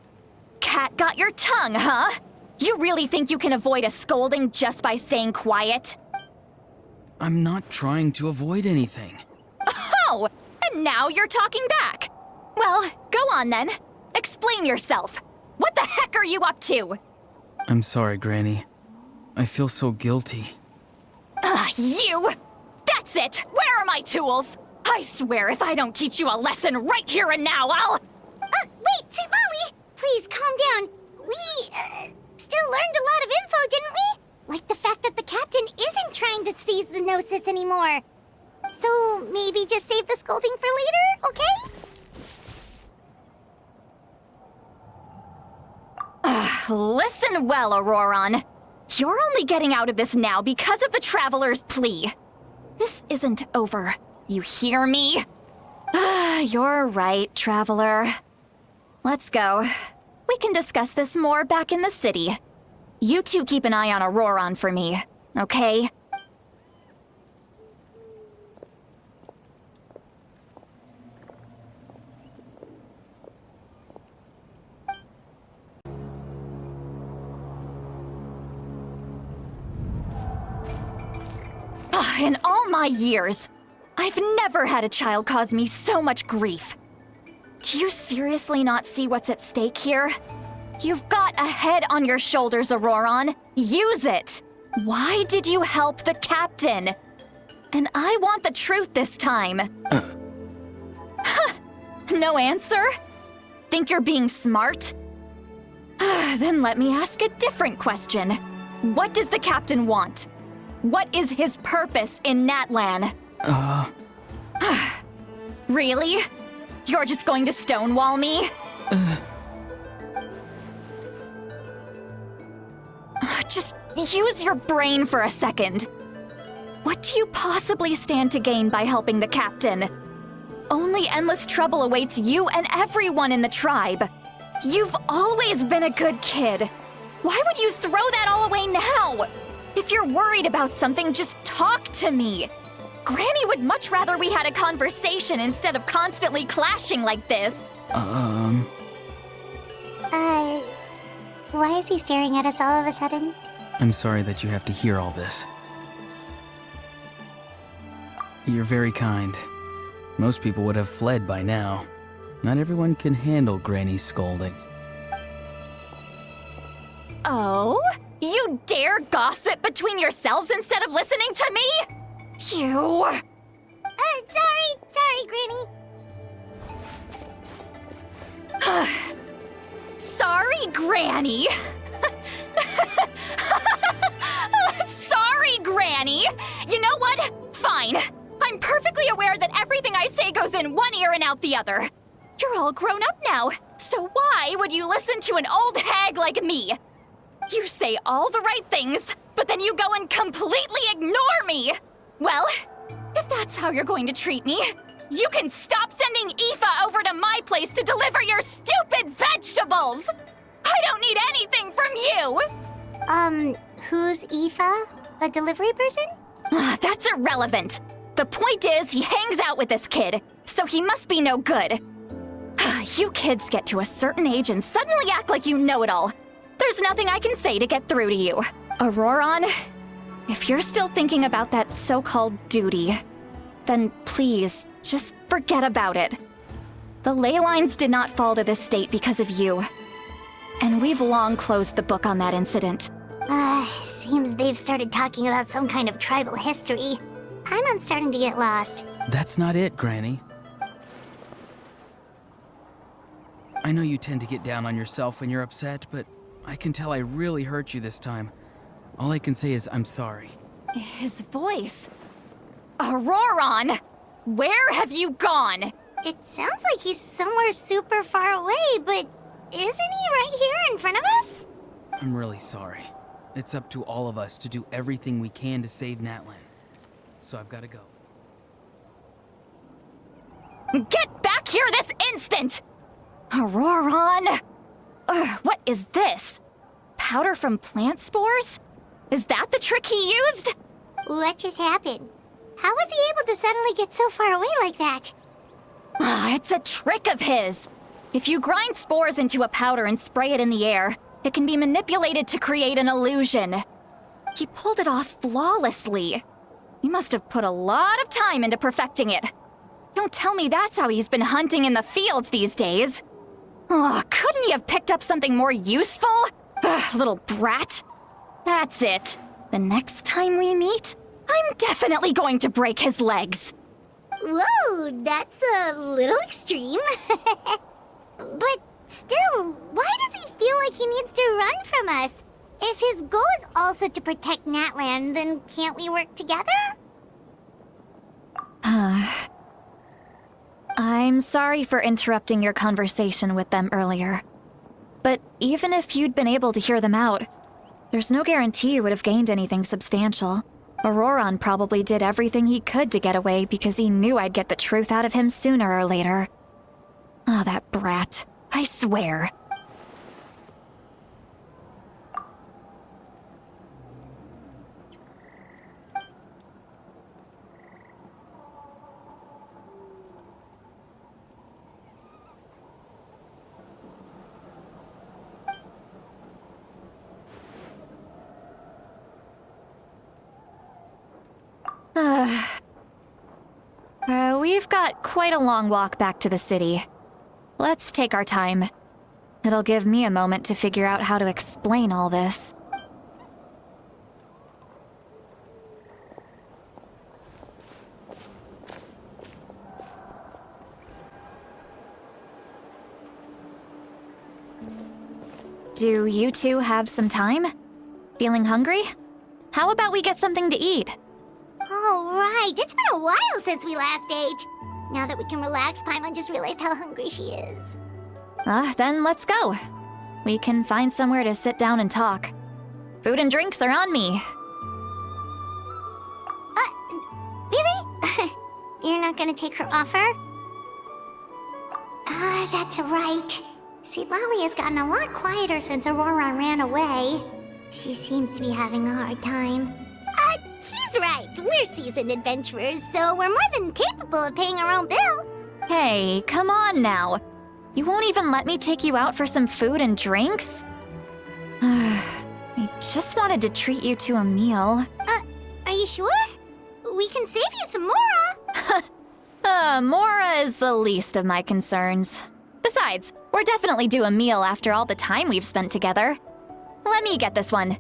Cat got your tongue, huh? You really think you can avoid a scolding just by staying quiet? I'm not trying to avoid anything. Oh, and now you're talking back. Well, go on then. Explain yourself. What the heck are you up to? I'm sorry, Granny. I feel so guilty. You! That's it! Where are my tools? I swear if I don't teach you a lesson right here and now, I'll... Wait, see, Lolly! Please, calm down. We, still learned a lot of info, didn't we? Like the fact that the captain isn't trying to seize the Gnosis anymore. So, maybe just save the scolding for later, okay? Listen well, Auroron. You're only getting out of this now because of the Traveler's plea. This isn't over. You hear me? You're right, Traveler. Let's go. We can discuss this more back in the city. You two keep an eye on Auroron for me, okay? In all my years, I've never had a child cause me so much grief. Do you seriously not see what's at stake here? You've got a head on your shoulders, Auroron. Use it! Why did you help the captain? And I want the truth this time. No answer? Think you're being smart? Then let me ask a different question. What does the captain want? What is his purpose in Natlan? Really? You're just going to stonewall me? Just use your brain for a second. What do you possibly stand to gain by helping the captain? Only endless trouble awaits you and everyone in the tribe. You've always been a good kid. Why would you throw that all away now? If you're worried about something, just talk to me. Granny would much rather we had a conversation instead of constantly clashing like this. Why is he staring at us all of a sudden? I'm sorry that you have to hear all this. You're very kind. Most people would have fled by now. Not everyone can handle Granny's scolding. Oh? You dare gossip between yourselves instead of listening to me? You... Sorry, Granny. Sorry, Granny. Sorry, Granny. You know what? Fine. I'm perfectly aware that everything I say goes in one ear and out the other. You're all grown up now, so why would you listen to an old hag like me? You say all the right things, but then you go and completely ignore me! Well, if that's how you're going to treat me, you can stop sending Aoife over to my place to deliver your stupid vegetables! I don't need anything from you! Who's Aoife? A delivery person? That's irrelevant. The point is, he hangs out with this kid, so he must be no good. You kids get to a certain age and suddenly act like you know it all. There's nothing I can say to get through to you. Auroron, if you're still thinking about that so-called duty, then please, just forget about it. The ley lines did not fall to this state because of you. And we've long closed the book on that incident. Seems they've started talking about some kind of tribal history. Paimon's starting to get lost. That's not it, Granny. I know you tend to get down on yourself when you're upset, but I can tell I really hurt you this time. All I can say is I'm sorry. His voice. Auroron! Where have you gone? It sounds like he's somewhere super far away, but isn't he right here in front of us? I'm really sorry. It's up to all of us to do everything we can to save Natlan. So I've got to go. Get back here this instant! Auroron! What is this? Powder from plant spores? Is that the trick he used? What just happened? How was he able to suddenly get so far away like that? It's a trick of his. If you grind spores into a powder and spray it in the air, it can be manipulated to create an illusion. He pulled it off flawlessly. He must have put a lot of time into perfecting it. Don't tell me that's how he's been hunting in the fields these days. Couldn't he have picked up something more useful? Little brat. That's it. The next time we meet, I'm definitely going to break his legs. Whoa, that's a little extreme. But still, why does he feel like he needs to run from us? If his goal is also to protect Natlan, then can't we work together? I'm sorry for interrupting your conversation with them earlier. But even if you'd been able to hear them out, there's no guarantee you would have gained anything substantial. Auroron probably did everything he could to get away because he knew I'd get the truth out of him sooner or later. That brat. I swear. We've got quite a long walk back to the city. Let's take our time. It'll give me a moment to figure out how to explain all this. Do you two have some time? Feeling hungry? How about we get something to eat? All right, it's been a while since we last ate. Now that we can relax, Paimon just realized how hungry she is. Then let's go. We can find somewhere to sit down and talk. Food and drinks are on me. Really? You're not gonna take her offer? That's right. See, Lolly has gotten a lot quieter since Auroron ran away. She seems to be having a hard time. He's right. We're seasoned adventurers, so we're more than capable of paying our own bill. Hey, come on now. You won't even let me take you out for some food and drinks? I just wanted to treat you to a meal. Are you sure? We can save you some Mora. Mora is the least of my concerns. Besides, we're definitely due a meal after all the time we've spent together. Let me get this one.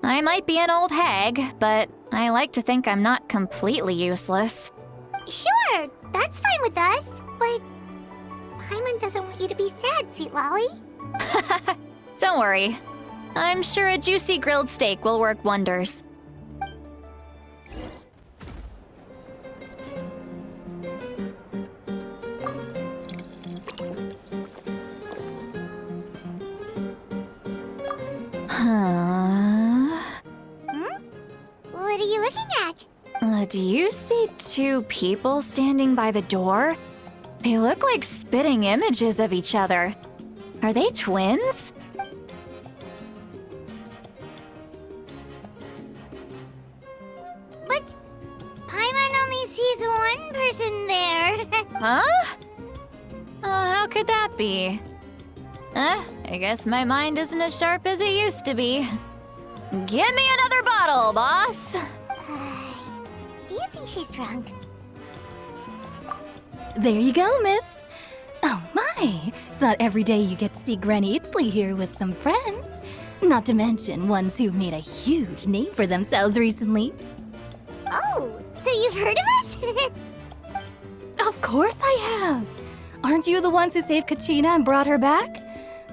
I might be an old hag, but I like to think I'm not completely useless. Sure, that's fine with us, but Paimon doesn't want you to be sad, sweet Lolly. Don't worry. I'm sure a juicy grilled steak will work wonders. What are you looking at? Do you see two people standing by the door? They look like spitting images of each other. Are they twins? But Paimon only sees one person there. Huh? How could that be? I guess my mind isn't as sharp as it used to be. Give me another bottle, boss. Do you think she's drunk? There you go, miss. Oh my, it's not every day you get to see Granny Itzley here with some friends. Not to mention ones who've made a huge name for themselves recently. Oh, so you've heard of us? Of course I have. Aren't you the ones who saved Kachina and brought her back?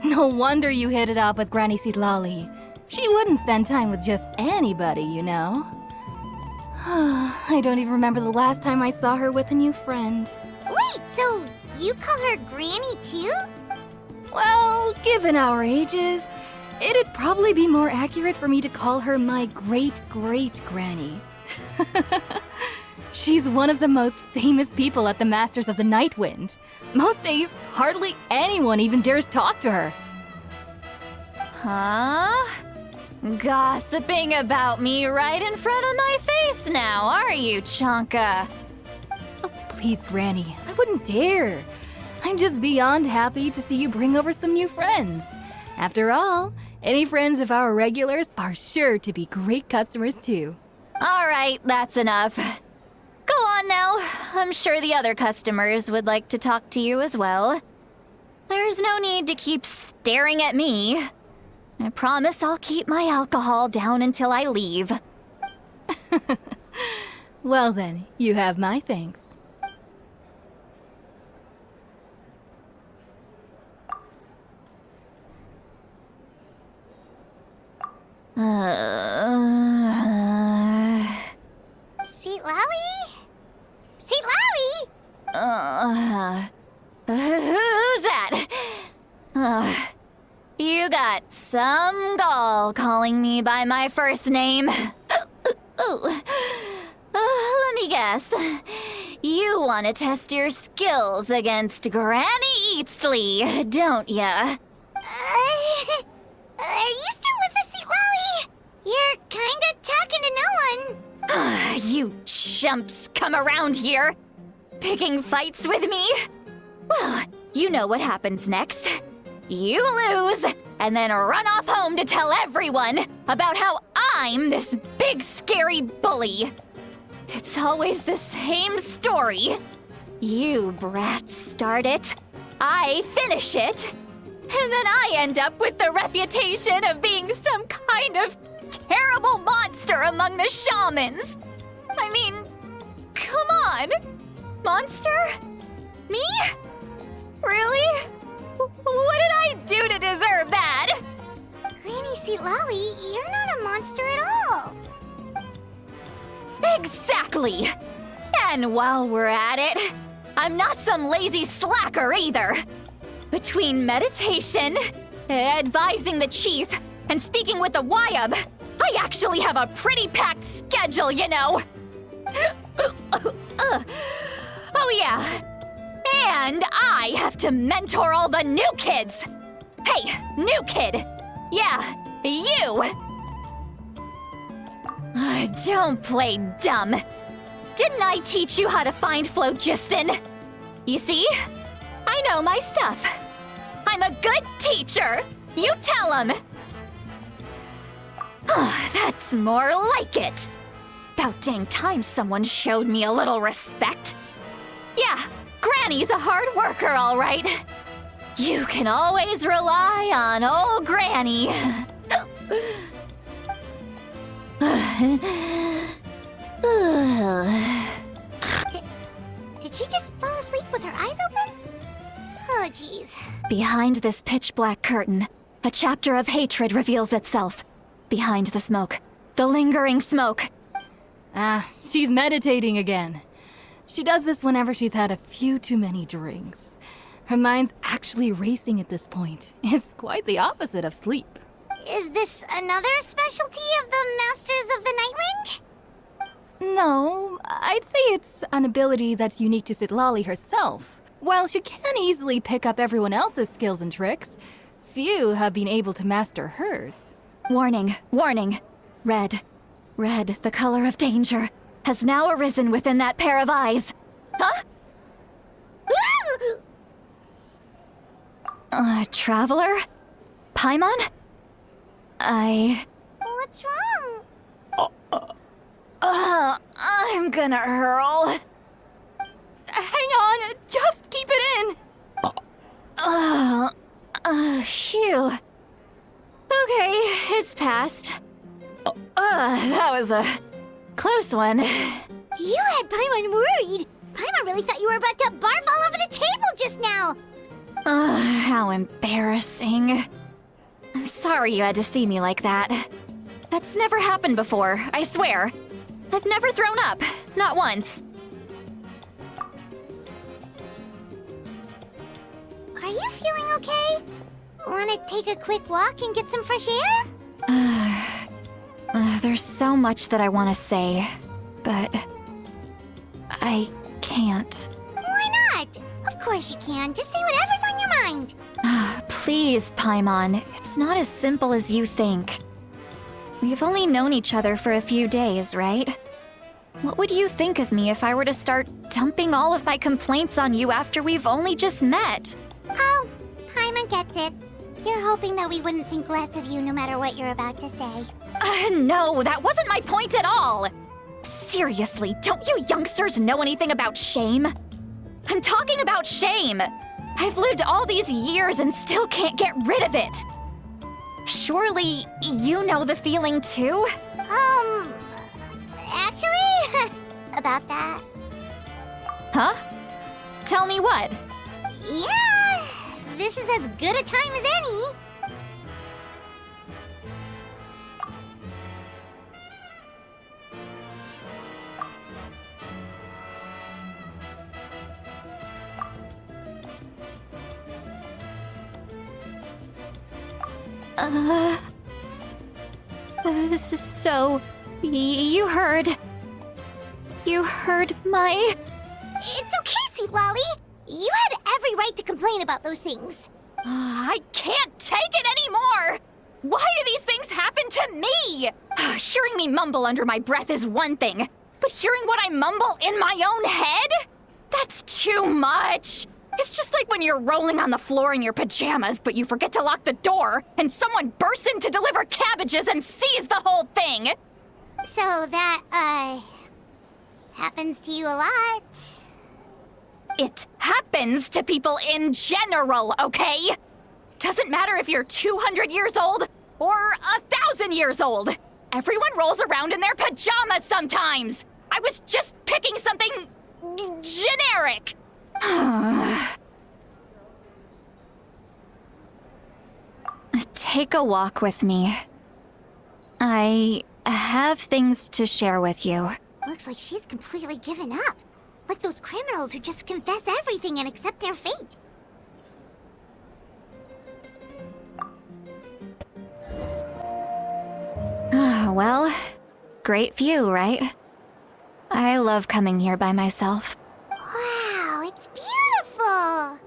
No wonder you hit it off with Granny Sitlali. She wouldn't spend time with just anybody, you know. I don't even remember the last time I saw her with a new friend. Wait, so you call her Granny too? Well, given our ages, it'd probably be more accurate for me to call her my great-great-granny. She's one of the most famous people at the Masters of the Nightwind. Most days, hardly anyone even dares talk to her. Huh? Gossiping about me right in front of my face now, are you, Chonka? Oh, please, Granny, I wouldn't dare. I'm just beyond happy to see you bring over some new friends. After all, any friends of our regulars are sure to be great customers too. All right, that's enough. Go on now. I'm sure the other customers would like to talk to you as well. There's no need to keep staring at me. I promise I'll keep my alcohol down until I leave. Well then, you have my thanks. Sitlali? Sitlali? Who's that? You got some gall calling me by my first name. Let me guess. You want to test your skills against Granny Eatsley, don't ya? Are you still with us, Sitlali? You're kinda talking to no one. You chumps come around here, picking fights with me? Well, you know what happens next. You lose, and then run off home to tell everyone about how I'm this big scary bully. It's always the same story. You brats start it, I finish it, and then I end up with the reputation of being some kind of terrible monster among the shamans. I mean, come on. Monster? Me? Really? What did I do to deserve that? Granny Sitlali, you're not a monster at all. Exactly! And while we're at it, I'm not some lazy slacker either. Between meditation, advising the chief, and speaking with the Wyab, I actually have a pretty packed schedule, you know. Oh yeah. And I have to mentor all the new kids. Hey, new kid. Yeah, you. Don't play dumb. Didn't I teach you how to find phlogiston? You see? I know my stuff. I'm a good teacher. You tell him. That's more like it. About dang time someone showed me a little respect. Yeah, Granny's a hard worker, all right. You can always rely on old Granny. Did she just fall asleep with her eyes open? Oh, jeez. Behind this pitch-black curtain, a chapter of hatred reveals itself. Behind the smoke, the lingering smoke. She's meditating again. She does this whenever she's had a few too many drinks. Her mind's actually racing at this point. It's quite the opposite of sleep. Is this another specialty of the Masters of the Nightwind? No, I'd say it's an ability that's unique to Sitlali herself. While she can easily pick up everyone else's skills and tricks, few have been able to master hers. Warning, warning. Red, the color of danger, has now arisen within that pair of eyes. Huh? Traveler? Paimon? Wait, What's wrong? I'm gonna hurl. Hang on, just keep it in. Phew. Okay, it's passed. That was a close one. You had Paimon worried. Paimon really thought you were about to barf all over the table just now. How embarrassing. I'm sorry you had to see me like that. That's never happened before, I swear. I've never thrown up, not once. Are you feeling okay? Wanna take a quick walk and get some fresh air? There's so much that I want to say, but I can't. Why not? Of course you can. Just say whatever's on your mind. Please, Paimon, it's not as simple as you think. We've only known each other for a few days, right? What would you think of me if I were to start dumping all of my complaints on you after we've only just met? Oh, Paimon gets it. You're hoping that we wouldn't think less of you no matter what you're about to say. No, that wasn't my point at all! Seriously, don't you youngsters know anything about shame? I'm talking about shame! I've lived all these years and still can't get rid of it! Surely, you know the feeling too? Actually, about that. Huh? Tell me what? Yeah, this is as good a time as any. So, you heard my... It's okay, Sweet Lolly. You had every right to complain about those things. I can't take it anymore! Why do these things happen to me? Hearing me mumble under my breath is one thing, but hearing what I mumble in my own head? That's too much! It's just like when you're rolling on the floor in your pajamas, but you forget to lock the door, and someone bursts in to deliver cabbages and sees the whole thing! So that, happens to you a lot. It happens to people in general, okay? Doesn't matter if you're 200 years old or 1,000 years old. Everyone rolls around in their pajamas sometimes. I was just picking something generic. Take a walk with me. I have things to share with you. Looks like she's completely given up. Like those criminals who just confess everything and accept their fate. Well, great view, right? I love coming here by myself. Wow, it's beautiful!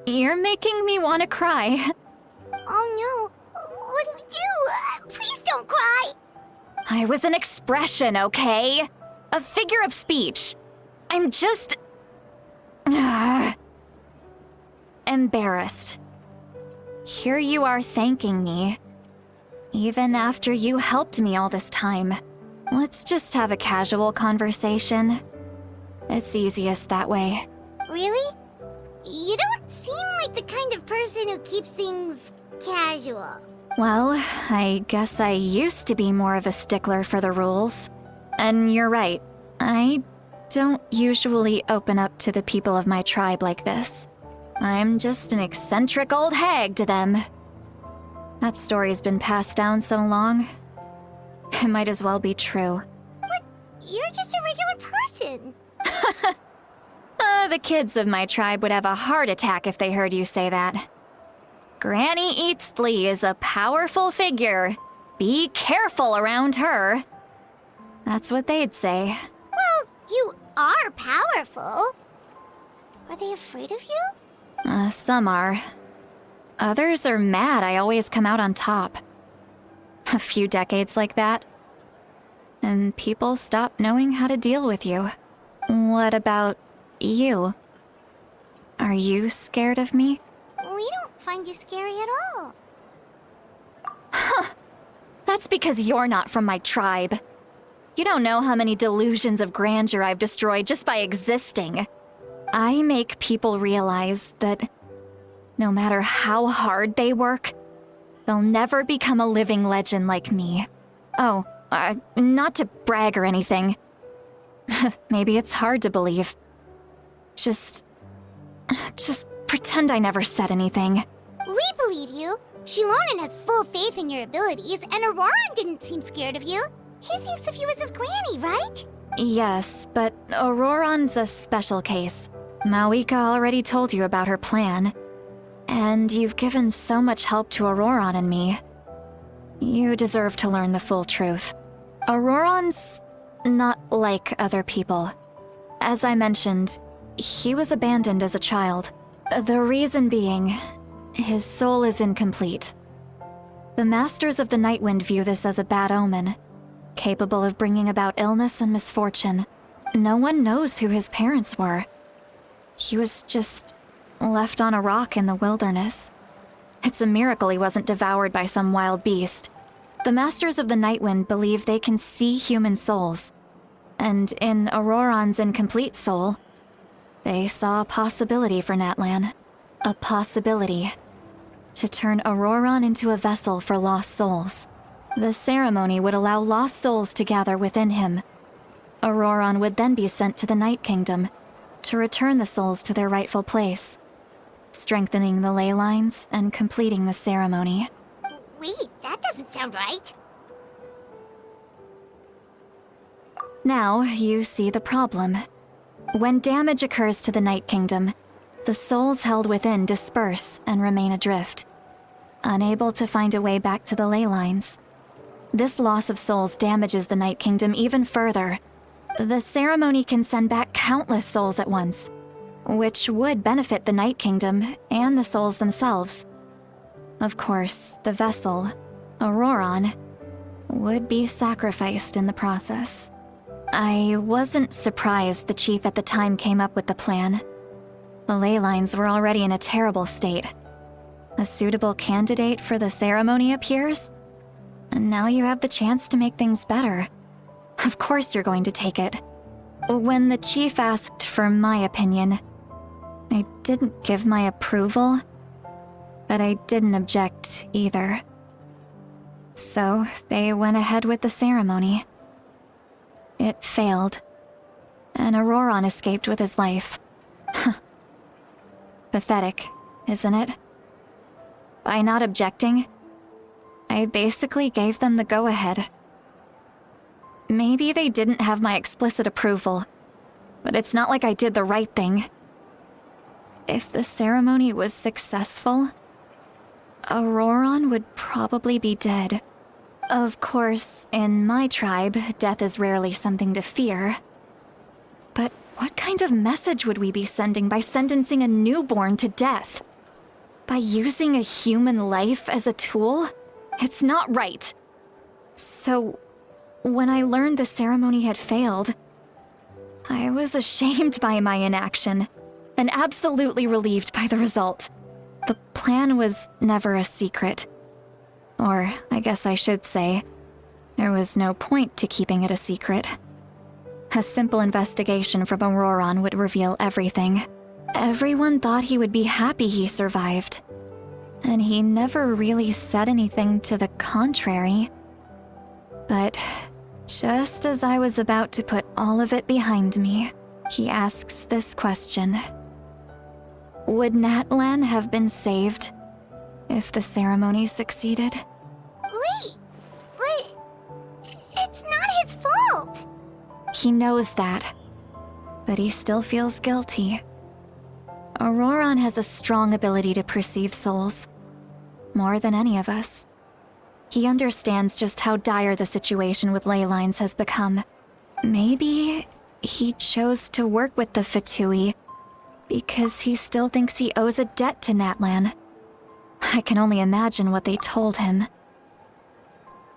You're making me want to cry. Oh no, what do we do? Please don't cry! I was an expression, okay? A figure of speech. I'm just... embarrassed. Here you are thanking me. Even after you helped me all this time. Let's just have a casual conversation. It's easiest that way. Really? You don't seem like the kind of person who keeps things casual. Well, I guess I used to be more of a stickler for the rules. And you're right, I don't usually open up to the people of my tribe like this. I'm just an eccentric old hag to them. That story's been passed down so long, it might as well be true. But you're just a regular person. The kids of my tribe would have a heart attack if they heard you say that. Granny Eatsley is a powerful figure. Be careful around her. That's what they'd say. Well, you are powerful. Are they afraid of you? Some are. Others are mad I always come out on top. A few decades like that, and people stop knowing how to deal with you. What about you? Are you scared of me? We don't find you scary at all. That's because you're not from my tribe. You don't know how many delusions of grandeur I've destroyed just by existing. I make people realize that no matter how hard they work, they'll never become a living legend like me. Oh, not to brag or anything. Maybe it's hard to believe. Just pretend I never said anything. We believe you. Shilonen has full faith in your abilities, and Auroran didn't seem scared of you. He thinks of you as his granny, right? Yes, but Auroran's a special case. Mawika already told you about her plan. And you've given so much help to Auroran and me. You deserve to learn the full truth. Auroran's not like other people. As I mentioned, he was abandoned as a child. The reason being, his soul is incomplete. The Masters of the Nightwind view this as a bad omen, capable of bringing about illness and misfortune. No one knows who his parents were. He was just left on a rock in the wilderness. It's a miracle he wasn't devoured by some wild beast. The Masters of the Nightwind believe they can see human souls, and in Auroran's incomplete soul, they saw a possibility for Natlan. A possibility to turn Auroran into a vessel for lost souls. The ceremony would allow lost souls to gather within him. Auroran would then be sent to the Night Kingdom to return the souls to their rightful place, strengthening the ley lines and completing the ceremony. Wait, that doesn't sound right. Now you see the problem. When damage occurs to the Night Kingdom, the souls held within disperse and remain adrift, unable to find a way back to the ley lines. This loss of souls damages the Night Kingdom even further. The ceremony can send back countless souls at once, which would benefit the Night Kingdom and the souls themselves. Of course, the vessel, Auroran, would be sacrificed in the process. I wasn't surprised the chief at the time came up with the plan. The ley lines were already in a terrible state. A suitable candidate for the ceremony appears, and now you have the chance to make things better. Of course you're going to take it. When the chief asked for my opinion, I didn't give my approval, but I didn't object either. So they went ahead with the ceremony. It failed, and Auroran escaped with his life. Pathetic, isn't it? By not objecting, I basically gave them the go-ahead. Maybe they didn't have my explicit approval, but it's not like I did the right thing. If the ceremony was successful, Auroran would probably be dead. Of course, in my tribe, death is rarely something to fear. But what kind of message would we be sending by sentencing a newborn to death? By using a human life as a tool? It's not right. So, when I learned the ceremony had failed, I was ashamed by my inaction, and absolutely relieved by the result. The plan was never a secret. Or, I guess I should say, there was no point to keeping it a secret. A simple investigation from Auroran would reveal everything. Everyone thought he would be happy he survived. And he never really said anything to the contrary. But just as I was about to put all of it behind me, he asks this question. Would Natlan have been saved if the ceremony succeeded? Wait, but it's not his fault. He knows that, but he still feels guilty. Auroran has a strong ability to perceive souls, more than any of us. He understands just how dire the situation with ley lines has become. Maybe he chose to work with the Fatui because he still thinks he owes a debt to Natlan. I can only imagine what they told him.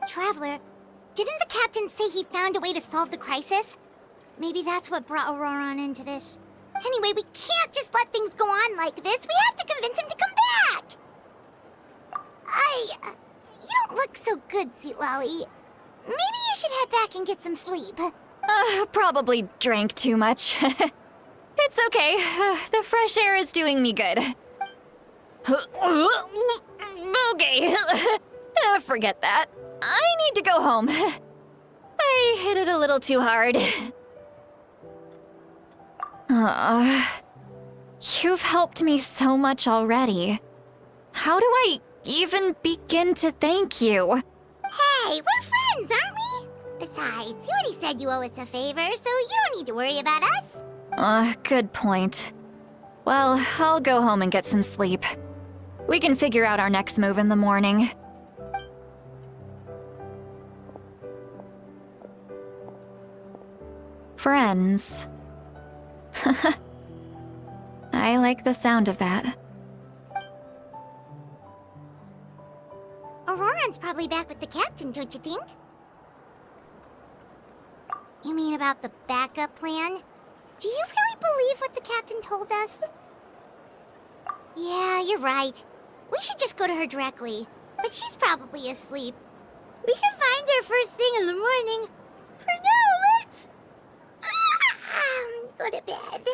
Traveler, didn't the captain say he found a way to solve the crisis? Maybe that's what brought Auroran into this. Anyway, we can't just let things go on like this. We have to convince him to come back! You don't look look so good, Lolly. Maybe you should head back and get some sleep. Probably drank too much. It's okay. The fresh air is doing me good. Okay. Forget that. I need to go home. I hit it a little too hard. You've helped me so much already. How do I even begin to thank you? Hey, we're friends, aren't we? Besides, you already said you owe us a favor, so you don't need to worry about us. Good point. Well, I'll go home and get some sleep. We can figure out our next move in the morning. Friends. I like the sound of that. Auroran's probably back with the captain, don't you think? You mean about the backup plan? Do you really believe what the captain told us? Yeah, you're right. We should just go to her directly. But she's probably asleep. We can find her first thing in the morning. For now, let's... go to bed.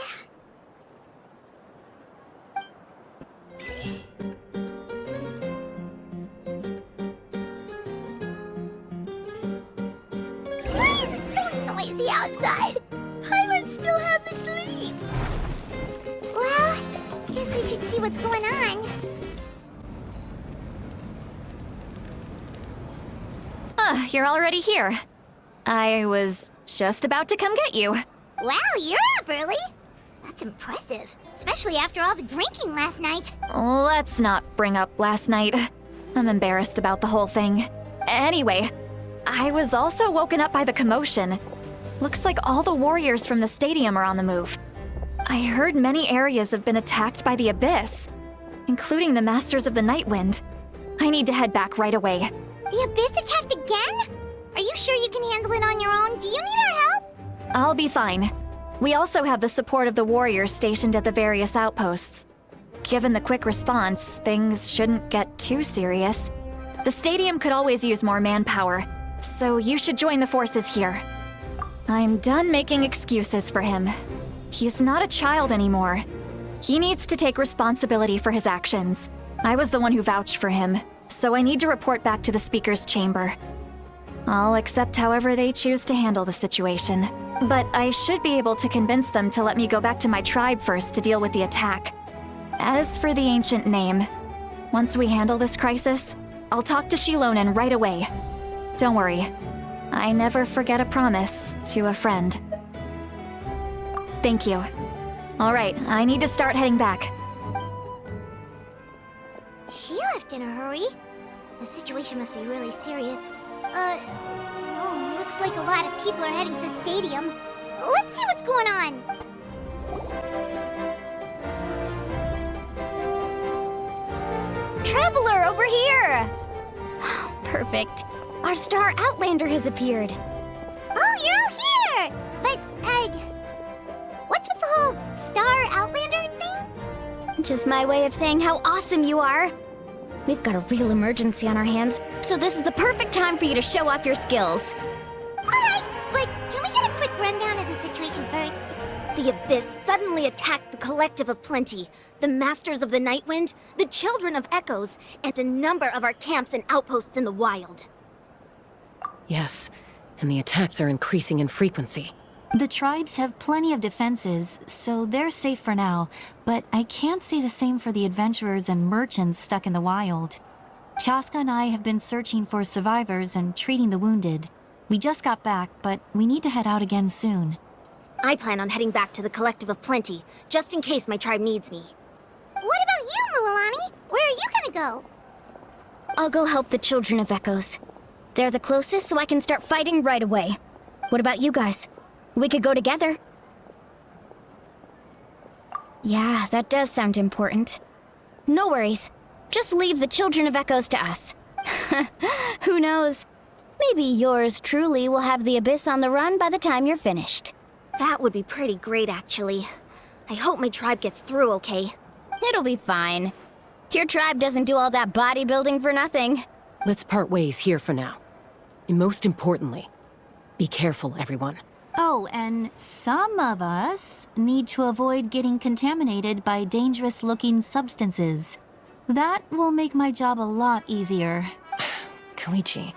Why is it so noisy outside? Paimon still half asleep. Well, guess we should see what's going on. You're already here. I was just about to come get you. Wow, you're up early. That's impressive, especially after all the drinking last night. Let's not bring up last night. I'm embarrassed about the whole thing. Anyway, I was also woken up by the commotion. Looks like all the warriors from the stadium are on the move. I heard many areas have been attacked by the Abyss, including the Masters of the Nightwind. I need to head back right away. The Abyss attacked again? Are you sure you can handle it on your own? Do you need our help? I'll be fine. We also have the support of the warriors stationed at the various outposts. Given the quick response, things shouldn't get too serious. The stadium could always use more manpower, so you should join the forces here. I'm done making excuses for him. He's not a child anymore. He needs to take responsibility for his actions. I was the one who vouched for him, so I need to report back to the Speaker's chamber. I'll accept however they choose to handle the situation. But I should be able to convince them to let me go back to my tribe first to deal with the attack. As for the ancient name, once we handle this crisis, I'll talk to Shilonen right away. Don't worry, I never forget a promise to a friend. Thank you. All right, I need to start heading back. She left in a hurry. The situation must be really serious. Looks like a lot of people are heading to the stadium. Let's see what's going on. Traveler, over here! Perfect. Our star Outlander has appeared. Oh, you're all here! But, what's with the whole Star Outlander thing? Just my way of saying how awesome you are. We've got a real emergency on our hands, so this is the perfect time for you to show off your skills. Alright, but can we get a quick rundown of the situation first? The Abyss suddenly attacked the Collective of Plenty, the Masters of the Nightwind, the Children of Echoes, and a number of our camps and outposts in the wild. Yes, and the attacks are increasing in frequency. The tribes have plenty of defenses, so they're safe for now, but I can't say the same for the adventurers and merchants stuck in the wild. Chaska and I have been searching for survivors and treating the wounded. We just got back, but we need to head out again soon. I plan on heading back to the Collective of Plenty, just in case my tribe needs me. What about you, Mualani? Where are you gonna go? I'll go help the Children of Echoes. They're the closest, so I can start fighting right away. What about you guys? We could go together. Yeah, that does sound important. No worries. Just leave the Children of Echoes to us. Who knows? Maybe yours truly will have the Abyss on the run by the time you're finished. That would be pretty great, actually. I hope my tribe gets through okay. It'll be fine. Your tribe doesn't do all that bodybuilding for nothing. Let's part ways here for now. And most importantly, be careful, everyone. Oh, and some of us need to avoid getting contaminated by dangerous-looking substances. That will make my job a lot easier. Koichi,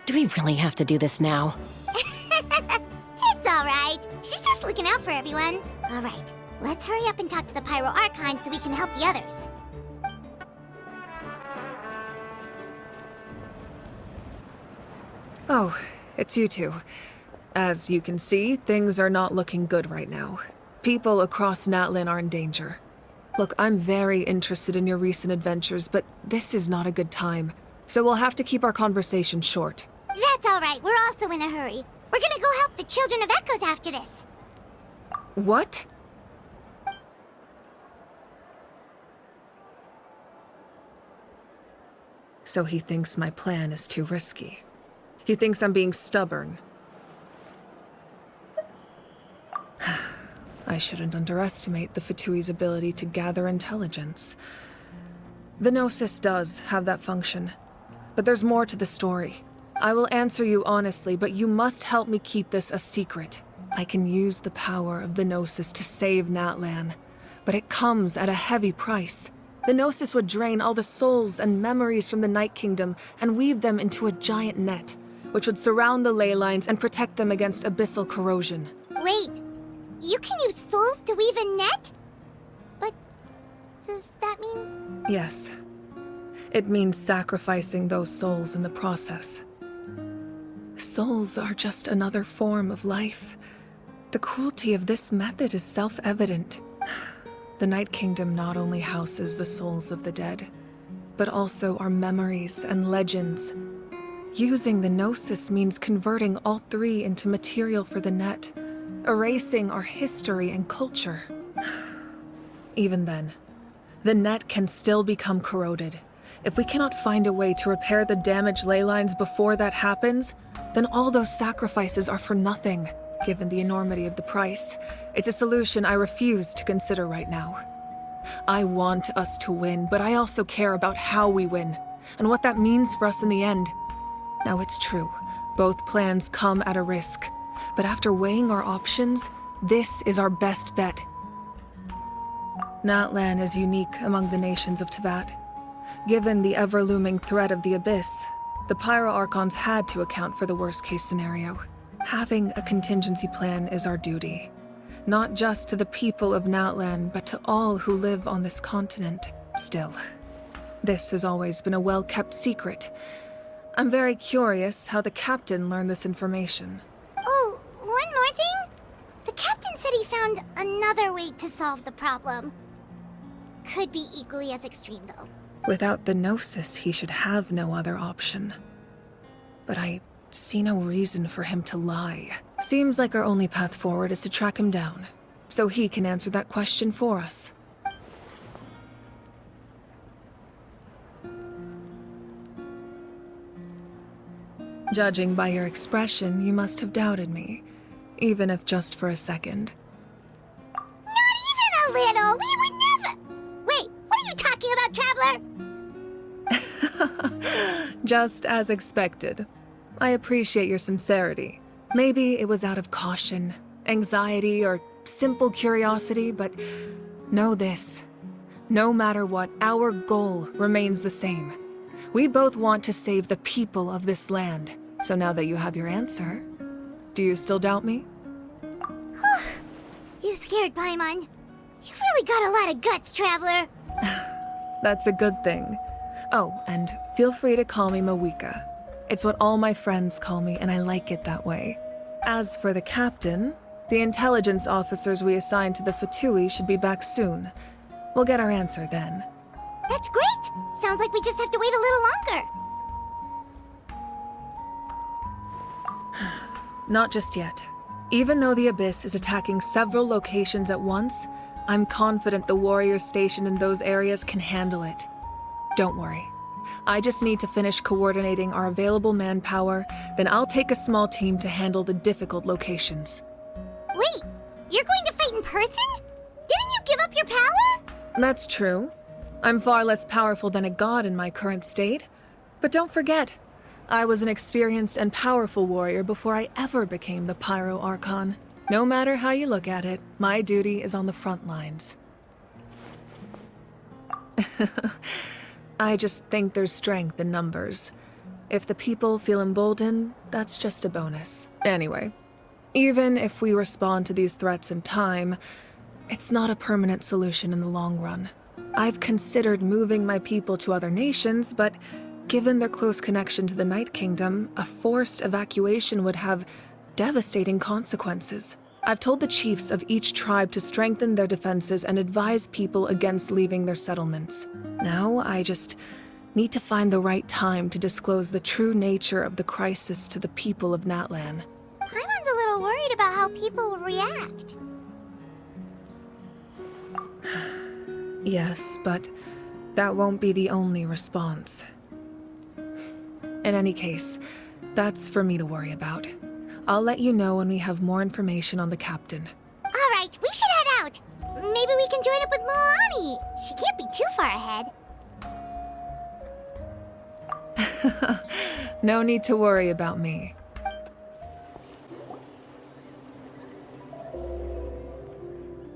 do we really have to do this now? It's alright. She's just looking out for everyone. Alright, let's hurry up and talk to the Pyro Archon so we can help the others. Oh, it's you two. As you can see, things are not looking good right now. People across Natlan are in danger. Look, I'm very interested in your recent adventures, but this is not a good time. So we'll have to keep our conversation short. That's alright, we're also in a hurry. We're gonna go help the Children of Echoes after this. What? So he thinks my plan is too risky. He thinks I'm being stubborn. I shouldn't underestimate the Fatui's ability to gather intelligence. The Gnosis does have that function, but there's more to the story. I will answer you honestly, but you must help me keep this a secret. I can use the power of the Gnosis to save Natlan, but it comes at a heavy price. The Gnosis would drain all the souls and memories from the Night Kingdom and weave them into a giant net, which would surround the ley lines and protect them against abyssal corrosion. Wait, you can use souls to weave a net? But does that mean... Yes. It means sacrificing those souls in the process. Souls are just another form of life. The cruelty of this method is self-evident. The Night Kingdom not only houses the souls of the dead, but also our memories and legends. Using the Gnosis means converting all three into material for the net, erasing our history and culture. Even then, the net can still become corroded. If we cannot find a way to repair the damaged ley lines before that happens, then all those sacrifices are for nothing. Given the enormity of the price, it's a solution I refuse to consider right now. I want us to win, but I also care about how we win, and what that means for us in the end. Now it's true, both plans come at a risk, but after weighing our options, this is our best bet. Natlan is unique among the nations of Teyvat. Given the ever-looming threat of the Abyss, the Pyro Archons had to account for the worst-case scenario. Having a contingency plan is our duty, not just to the people of Natlan, but to all who live on this continent. Still, this has always been a well-kept secret. I'm very curious how the captain learned this information. Oh, one more thing? The captain said he found another way to solve the problem. Could be equally as extreme, though. Without the Gnosis, he should have no other option. But I see no reason for him to lie. Seems like our only path forward is to track him down, so he can answer that question for us. Judging by your expression, you must have doubted me, even if just for a second. Not even a little! We would never... Wait, what are you talking about, Traveler? Just as expected. I appreciate your sincerity. Maybe it was out of caution, anxiety, or simple curiosity, but know this. No matter what, our goal remains the same. We both want to save the people of this land. So now that you have your answer, do you still doubt me? You scared Paimon. You've really got a lot of guts, Traveler. That's a good thing. Oh, and feel free to call me Mawika. It's what all my friends call me, and I like it that way. As for the captain, the intelligence officers we assigned to the Fatui should be back soon. We'll get our answer then. That's great! Sounds like we just have to wait a little longer. Not just yet. Even though the Abyss is attacking several locations at once, I'm confident the warriors stationed in those areas can handle it. Don't worry. I just need to finish coordinating our available manpower, then I'll take a small team to handle the difficult locations. Wait, you're going to fight in person? Didn't you give up your power? That's true. I'm far less powerful than a god in my current state, But don't forget, I was an experienced and powerful warrior before I ever became the Pyro Archon. No matter how you look at it, my duty is on the front lines. I just think there's strength in numbers. If the people feel emboldened, that's just a bonus. Anyway, even if we respond to these threats in time, it's not a permanent solution in the long run. I've considered moving my people to other nations, but given their close connection to the Night Kingdom, a forced evacuation would have devastating consequences. I've told the chiefs of each tribe to strengthen their defenses and advise people against leaving their settlements. Now, I just need to find the right time to disclose the true nature of the crisis to the people of Natlan. Paimon's a little worried about how people will react. Yes, but that won't be the only response. In any case, that's for me to worry about. I'll let you know when we have more information on the captain. All right, we should head out. Maybe we can join up with Mualani. She can't be too far ahead. No need to worry about me.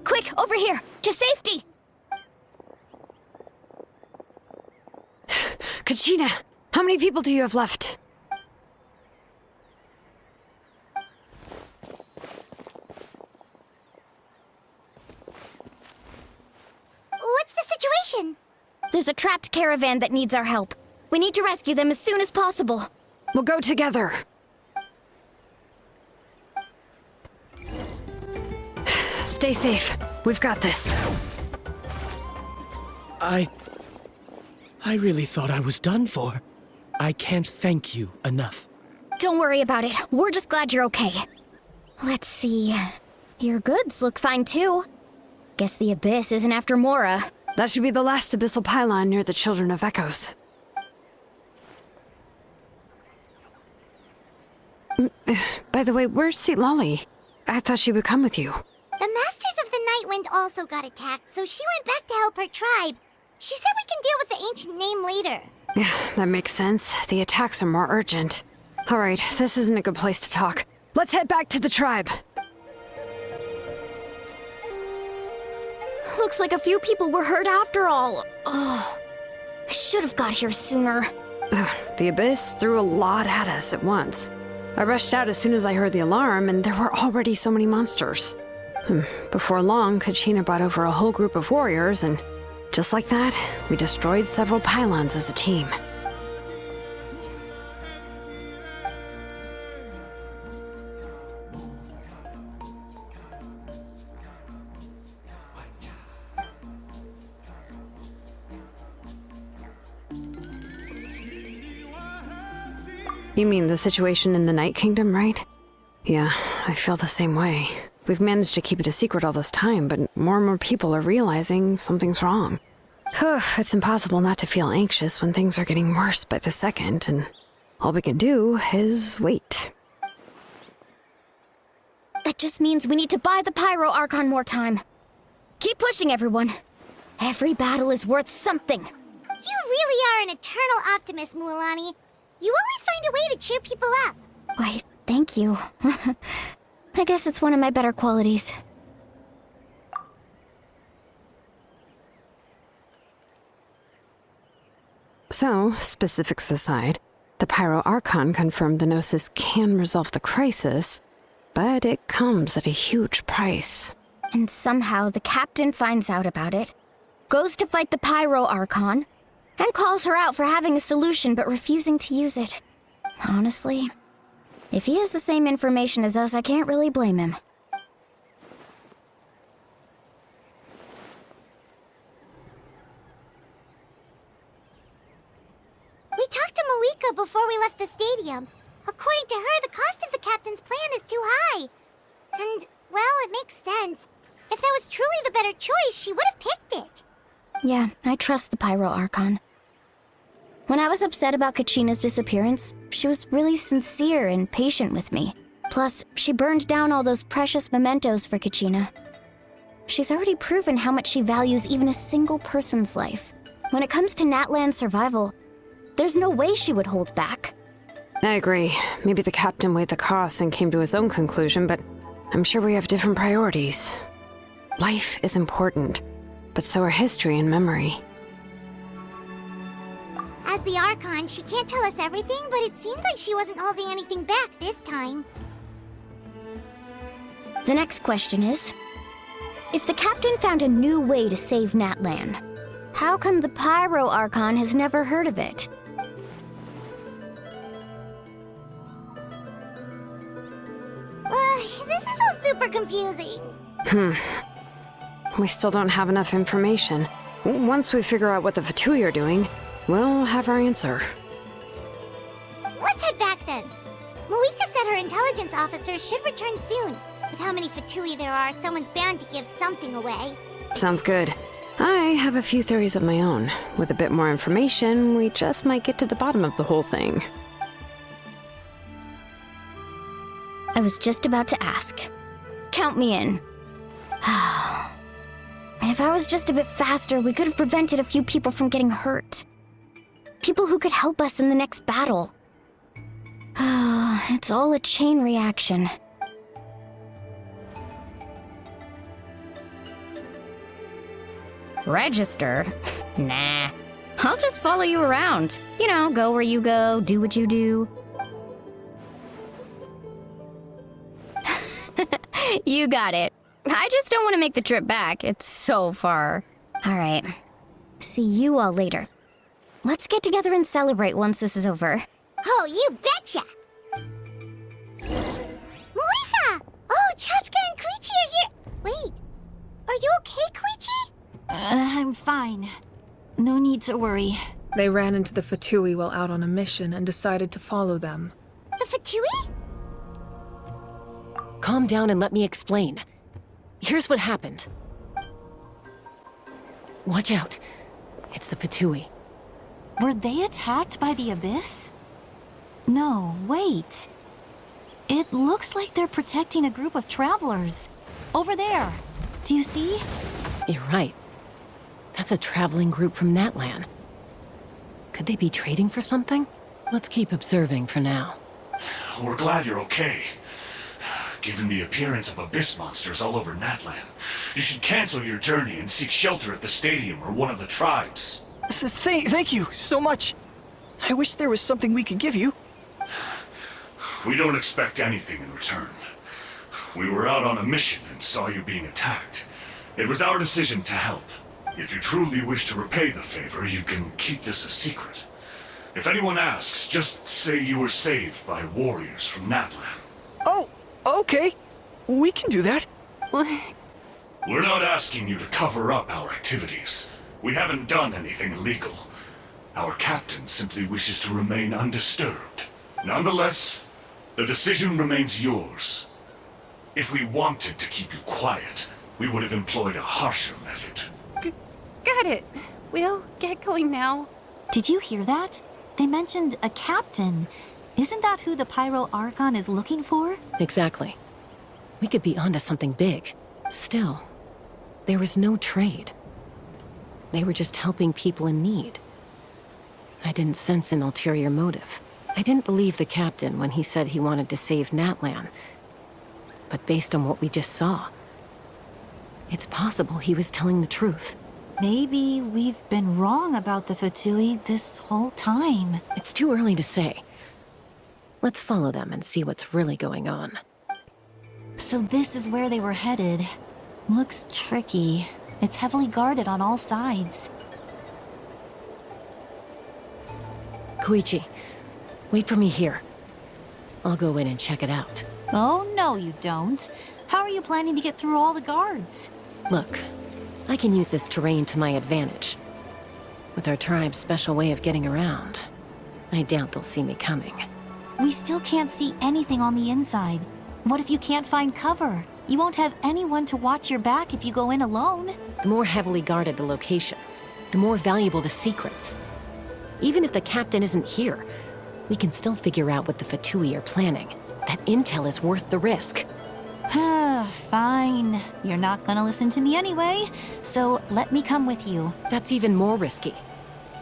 Quick, over here! To safety! Kachina, how many people do you have left? What's the situation? There's a trapped caravan that needs our help. We need to rescue them as soon as possible. We'll go together. Stay safe. We've got this. I really thought I was done for. I can't thank you enough. Don't worry about it. We're just glad you're okay. Let's see. Your goods look fine too. Guess the Abyss isn't after Mora. That should be the last abyssal pylon near the Children of Echoes. By the way, where's Lolly? I thought she would come with you. The Masters of the Night Wind also got attacked, so she went back to help her tribe. She said we can deal with the ancient name later. Yeah, that makes sense. The attacks are more urgent. All right, this isn't a good place to talk. Let's head back to the tribe. Looks like a few people were hurt after all. Oh, I should have got here sooner. The Abyss threw a lot at us at once. I rushed out as soon as I heard the alarm, and there were already so many monsters. Before long, Kachina brought over a whole group of warriors, and just like that, we destroyed several pylons as a team. You mean the situation in the Night Kingdom, right? Yeah, I feel the same way. We've managed to keep it a secret all this time, but more and more people are realizing something's wrong. It's impossible not to feel anxious when things are getting worse by the second, and all we can do is wait. That just means we need to buy the Pyro Archon more time. Keep pushing, everyone. Every battle is worth something. You really are an eternal optimist, Mualani. You always find a way to cheer people up. Why, thank you. I guess it's one of my better qualities. So, specifics aside, the Pyro Archon confirmed the Gnosis can resolve the crisis, but it comes at a huge price. And somehow the captain finds out about it, goes to fight the Pyro Archon, and calls her out for having a solution but refusing to use it. Honestly, if he has the same information as us, I can't really blame him. We talked to Moika before we left the stadium. According to her, the cost of the captain's plan is too high. And, well, it makes sense. If that was truly the better choice, she would have picked it. Yeah, I trust the Pyro Archon. When I was upset about Kachina's disappearance, she was really sincere and patient with me. Plus, she burned down all those precious mementos for Kachina. She's already proven how much she values even a single person's life. When it comes to Natlan's survival, There's no way she would hold back. I agree. Maybe the captain weighed the costs and came to his own conclusion, but I'm sure we have different priorities. Life is important, but so are history and memory. As the Archon, she can't tell us everything, but it seemed like she wasn't holding anything back this time. The next question is, if the captain found a new way to save Natlan, how come the Pyro Archon has never heard of it? This is all super confusing. We still don't have enough information. Once we figure out what the Fatui are doing, we'll have our answer. Let's head back then. Marika said her intelligence officers should return soon. With how many Fatui there are, someone's bound to give something away. Sounds good. I have a few theories of my own. With a bit more information, we just might get to the bottom of the whole thing. I was just about to ask. Count me in. If I was just a bit faster, we could have prevented a few people from getting hurt. People who could help us in the next battle. It's all a chain reaction. Registered? Nah. I'll just follow you around. You know, go where you go, do what you do. You got it. I just don't want to make the trip back. It's so far. All right. See you all later. Let's get together and celebrate once this is over. Oh, you betcha! Marika! Oh, Chaska and Koichi are here! Wait, are you okay, Koichi? I'm fine. No need to worry. They ran into the Fatui while out on a mission and decided to follow them. The Fatui? Calm down and let me explain. Here's what happened. Watch out. It's the Fatui. Were they attacked by the Abyss? No, wait. It looks like they're protecting a group of travelers. Over there. Do you see? You're right. That's a traveling group from Natlan. Could they be trading for something? Let's keep observing for now. We're glad you're okay. Given the appearance of abyss monsters all over Natlan, you should cancel your journey and seek shelter at the stadium or one of the tribes. Thank you so much. I wish there was something we could give you. We don't expect anything in return. We were out on a mission and saw you being attacked. It was our decision to help. If you truly wish to repay the favor, you can keep this a secret. If anyone asks, just say you were saved by warriors from Natlan. Oh, okay. We can do that. We're not asking you to cover up our activities. We haven't done anything illegal. Our captain simply wishes to remain undisturbed. Nonetheless, the decision remains yours. If we wanted to keep you quiet, we would have employed a harsher method. Got it. We'll get going now. Did you hear that? They mentioned a captain. Isn't that who the Pyro Archon is looking for? Exactly. We could be onto something big. Still, there was no trade. They were just helping people in need. I didn't sense an ulterior motive. I didn't believe the captain when he said he wanted to save Natlan. But based on what we just saw, it's possible he was telling the truth. Maybe we've been wrong about the Fatui this whole time. It's too early to say. Let's follow them and see what's really going on. So this is where they were headed. Looks tricky. It's heavily guarded on all sides. Koichi, wait for me here. I'll go in and check it out. Oh, no you don't. How are you planning to get through all the guards? Look, I can use this terrain to my advantage. With our tribe's special way of getting around, I doubt they'll see me coming. We still can't see anything on the inside. What if you can't find cover? You won't have anyone to watch your back if you go in alone. The more heavily guarded the location, the more valuable the secrets. Even if the captain isn't here, we can still figure out what the Fatui are planning. That intel is worth the risk. Fine. You're not gonna listen to me anyway, so let me come with you. That's even more risky.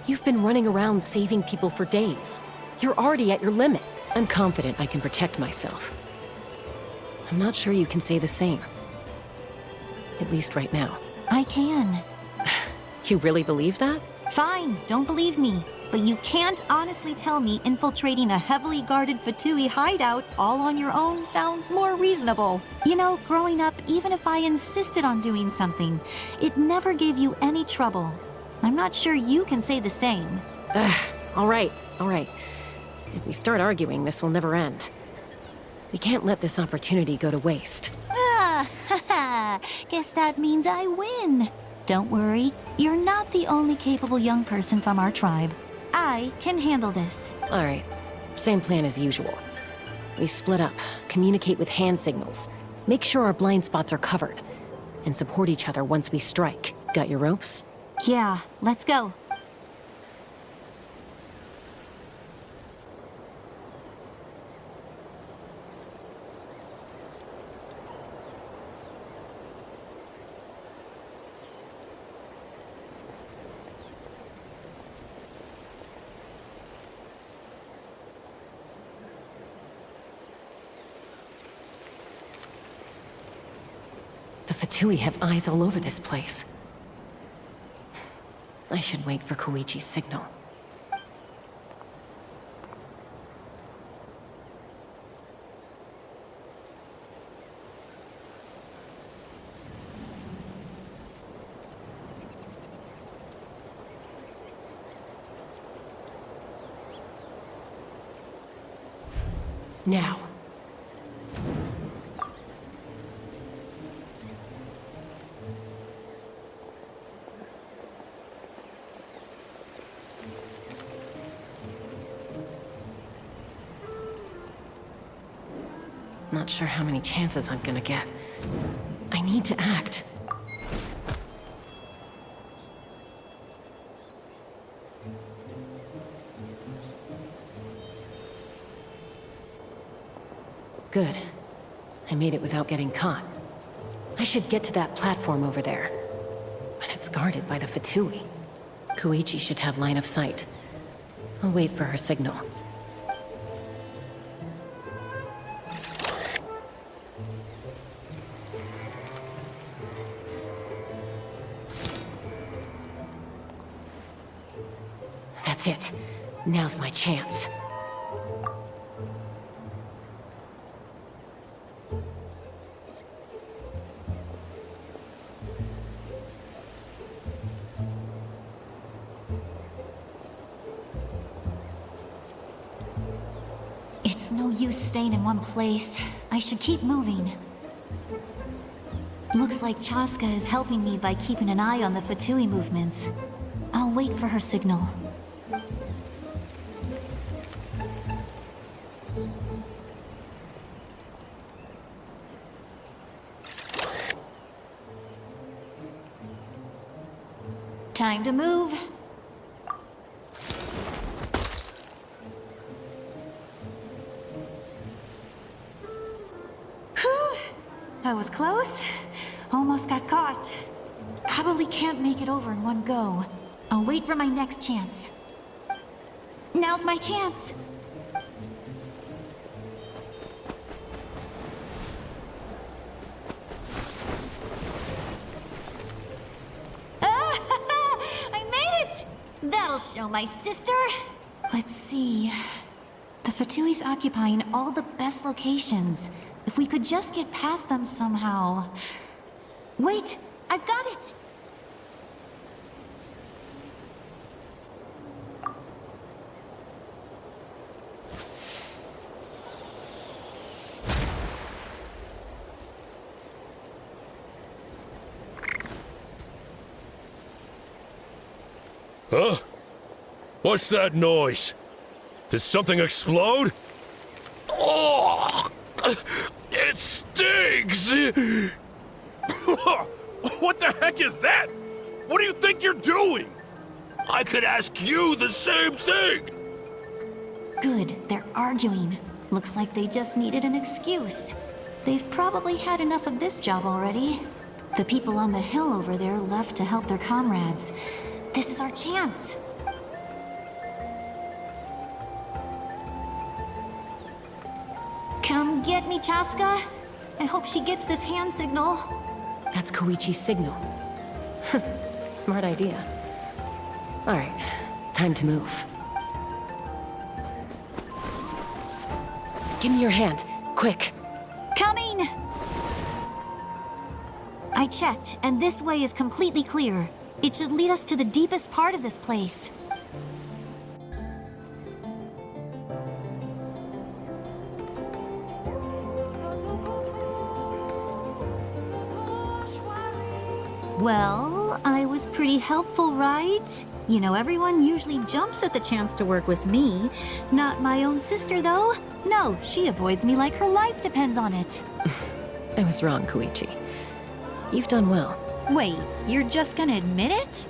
You've been running around saving people for days. You're already at your limit. I'm confident I can protect myself. I'm not sure you can say the same. At least right now. I can. You really believe that? Fine, don't believe me. But you can't honestly tell me infiltrating a heavily guarded Fatui hideout all on your own sounds more reasonable. You know, growing up, even if I insisted on doing something, it never gave you any trouble. I'm not sure you can say the same. All right. If we start arguing, this will never end. We can't let this opportunity go to waste. Guess that means I win. Don't worry, you're not the only capable young person from our tribe. I can handle this. All right. Same plan as usual. We split up, communicate with hand signals, make sure our blind spots are covered, and support each other once we strike. Got your ropes? Yeah, let's go. The Fatui have eyes all over this place. I should wait for Koichi's signal. Now. Not sure how many chances I'm gonna get. I need to act. Good. I made it without getting caught. I should get to that platform over there. But it's guarded by the Fatui. Koichi should have line of sight. I'll wait for her signal. That's it. Now's my chance. It's no use staying in one place. I should keep moving. Looks like Chaska is helping me by keeping an eye on the Fatui movements. I'll wait for her signal. Time to move. Whew! That was close. Almost got caught. Probably can't make it over in one go. I'll wait for my next chance. Now's my chance. That'll show my sister. Let's see. The Fatui's occupying all the best locations. If we could just get past them somehow. Wait, I've got it! Huh? What's that noise? Did something explode? Oh! It stinks! What the heck is that? What do you think you're doing? I could ask you the same thing! Good, they're arguing. Looks like they just needed an excuse. They've probably had enough of this job already. The people on the hill over there left to help their comrades. This is our chance. Come get me, Chaska. I hope she gets this hand signal. That's Koichi's signal. Smart idea. All right, time to move. Give me your hand, quick. Coming! I checked, and this way is completely clear. It should lead us to the deepest part of this place. Well, I was pretty helpful, right? You know, everyone usually jumps at the chance to work with me. Not my own sister, though. No, she avoids me like her life depends on it. I was wrong, Koichi. You've done well. Wait, you're just gonna admit it?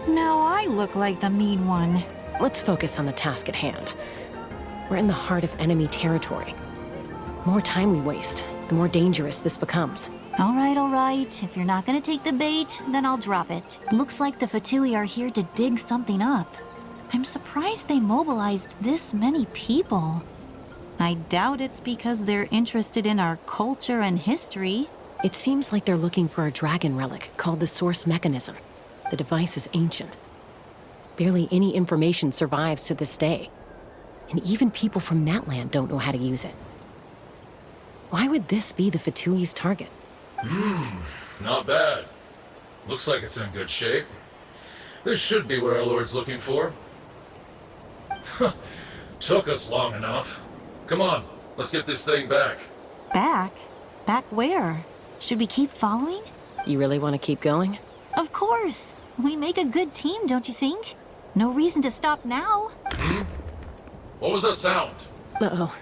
Now I look like the mean one. Let's focus on the task at hand. We're in the heart of enemy territory. The more time we waste, the more dangerous this becomes. All right. If you're not gonna take the bait, then I'll drop it. Looks like the Fatui are here to dig something up. I'm surprised they mobilized this many people. I doubt it's because they're interested in our culture and history. It seems like they're looking for a dragon relic called the Source Mechanism. The device is ancient. Barely any information survives to this day. And even people from Natland don't know how to use it. Why would this be the Fatui's target? Not bad. Looks like it's in good shape. This should be what our Lord's looking for. Took us long enough. Come on, let's get this thing back. Back? Back where? Should we keep following? You really want to keep going? Of course. We make a good team, don't you think? No reason to stop now. What was that sound? Uh-oh.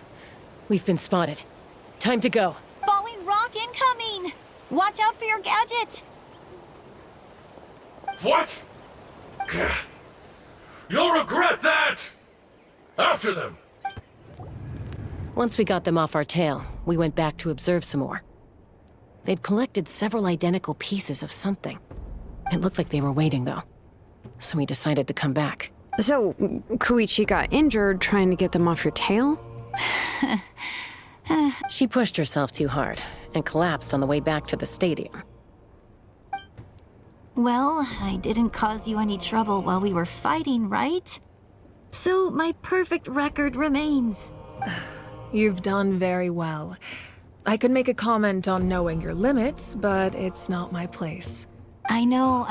We've been spotted. Time to go. Falling rock incoming! Watch out for your gadget! What? You'll regret that! After them! Once we got them off our tail, we went back to observe some more. They'd collected several identical pieces of something. It looked like they were waiting, though. So we decided to come back. So, Koichi got injured trying to get them off your tail? She pushed herself too hard and collapsed on the way back to the stadium. Well, I didn't cause you any trouble while we were fighting, right? So my perfect record remains. You've done very well. I could make a comment on knowing your limits, but it's not my place. I know.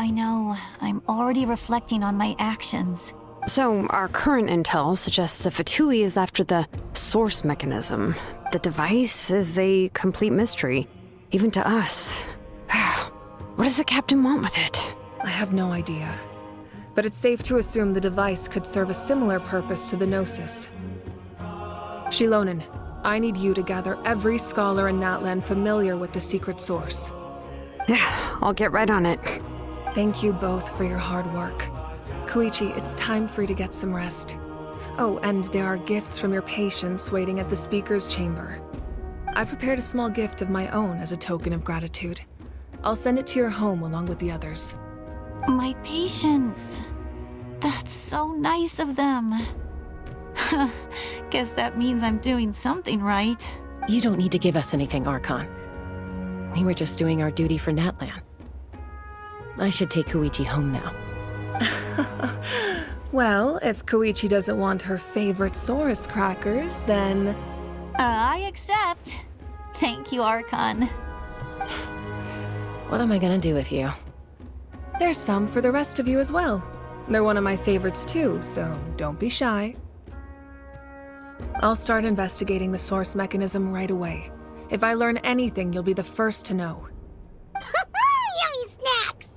I'm already reflecting on my actions. So, our current intel suggests the Fatui is after the Source Mechanism. The device is a complete mystery, even to us. What does the captain want with it? I have no idea. But it's safe to assume the device could serve a similar purpose to the Gnosis. Shilonen, I need you to gather every scholar in Natland familiar with the secret source. Yeah, I'll get right on it. Thank you both for your hard work. Koichi, it's time for you to get some rest. Oh, and there are gifts from your patients waiting at the speaker's chamber. I've prepared a small gift of my own as a token of gratitude. I'll send it to your home along with the others. My patients. That's so nice of them. Guess that means I'm doing something right. You don't need to give us anything, Archon. We were just doing our duty for Natland. I should take Koichi home now. Well, if Koichi doesn't want her favorite Saurus crackers, then... I accept. Thank you, Archon. What am I gonna do with you? There's some for the rest of you as well. They're one of my favorites too, so don't be shy. I'll start investigating the Source Mechanism right away. If I learn anything, you'll be the first to know. Yummy snacks!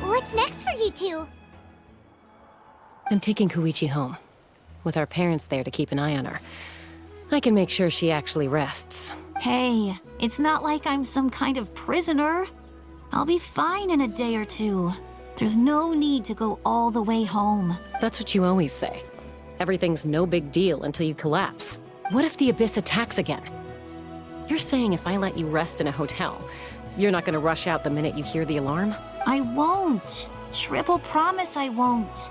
What's next for you two? I'm taking Koichi home. With our parents there to keep an eye on her, I can make sure she actually rests. Hey, it's not like I'm some kind of prisoner. I'll be fine in a day or two. There's no need to go all the way home. That's what you always say. Everything's no big deal until you collapse. What if the Abyss attacks again? You're saying if I let you rest in a hotel, you're not gonna rush out the minute you hear the alarm? I won't. Triple promise I won't.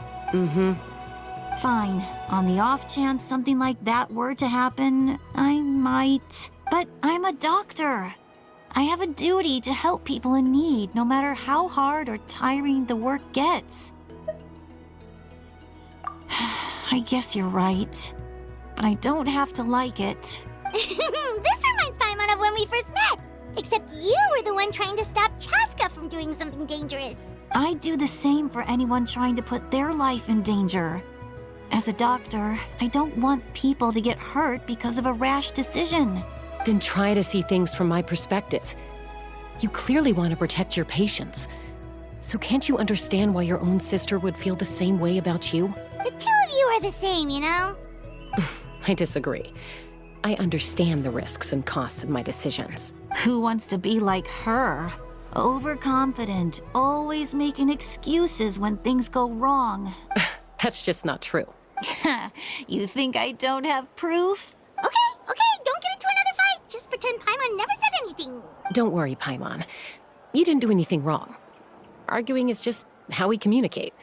Fine. On the off chance something like that were to happen, I might. But I'm a doctor. I have a duty to help people in need, no matter how hard or tiring the work gets. I guess you're right. But I don't have to like it. This reminds Paimon of when we first met. Except you were the one trying to stop Chaska from doing something dangerous. I'd do the same for anyone trying to put their life in danger. As a doctor, I don't want people to get hurt because of a rash decision. Then try to see things from my perspective. You clearly want to protect your patients. So can't you understand why your own sister would feel the same way about you? The two of you are the same, you know? I disagree. I understand the risks and costs of my decisions. Who wants to be like her? Overconfident, always making excuses when things go wrong. That's just not true. You think I don't have proof? Okay, don't get into another fight. Just pretend Paimon never said anything. Don't worry, Paimon. You didn't do anything wrong. Arguing is just how we communicate.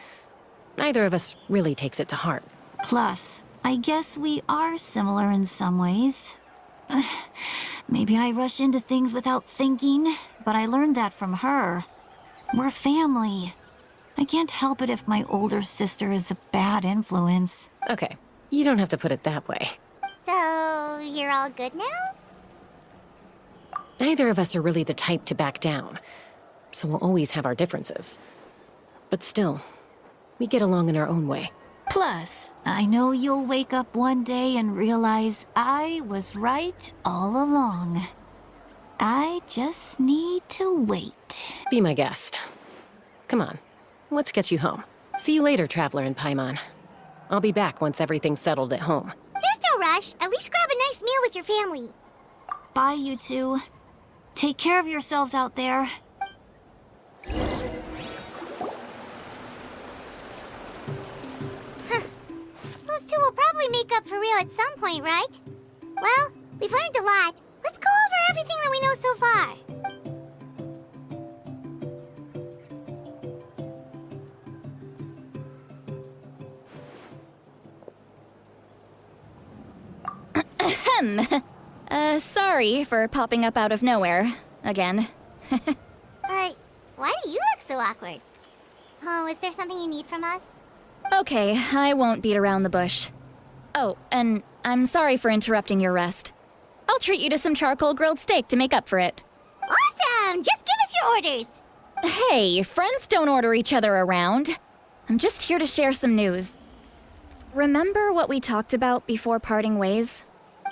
Neither of us really takes it to heart. Plus, I guess we are similar in some ways. Maybe I rush into things without thinking, but I learned that from her. We're family. I can't help it if my older sister is a bad influence. Okay, you don't have to put it that way. So, you're all good now? Neither of us are really the type to back down, so we'll always have our differences. But still, we get along in our own way. Plus, I know you'll wake up one day and realize I was right all along. I just need to wait. Be my guest. Come on, let's get you home. See you later, Traveler and Paimon. I'll be back once everything's settled at home. There's no rush. At least grab a nice meal with your family. Bye, you two. Take care of yourselves out there. Those two will probably make up for real at some point, right? Well, we've learned a lot. Let's go over everything that we know so far. Sorry for popping up out of nowhere. Again. Why do you look so awkward? Oh, is there something you need from us? Okay, I won't beat around the bush. Oh, and I'm sorry for interrupting your rest. I'll treat you to some charcoal grilled steak to make up for it. Awesome! Just give us your orders! Hey, friends don't order each other around. I'm just here to share some news. Remember what we talked about before parting ways?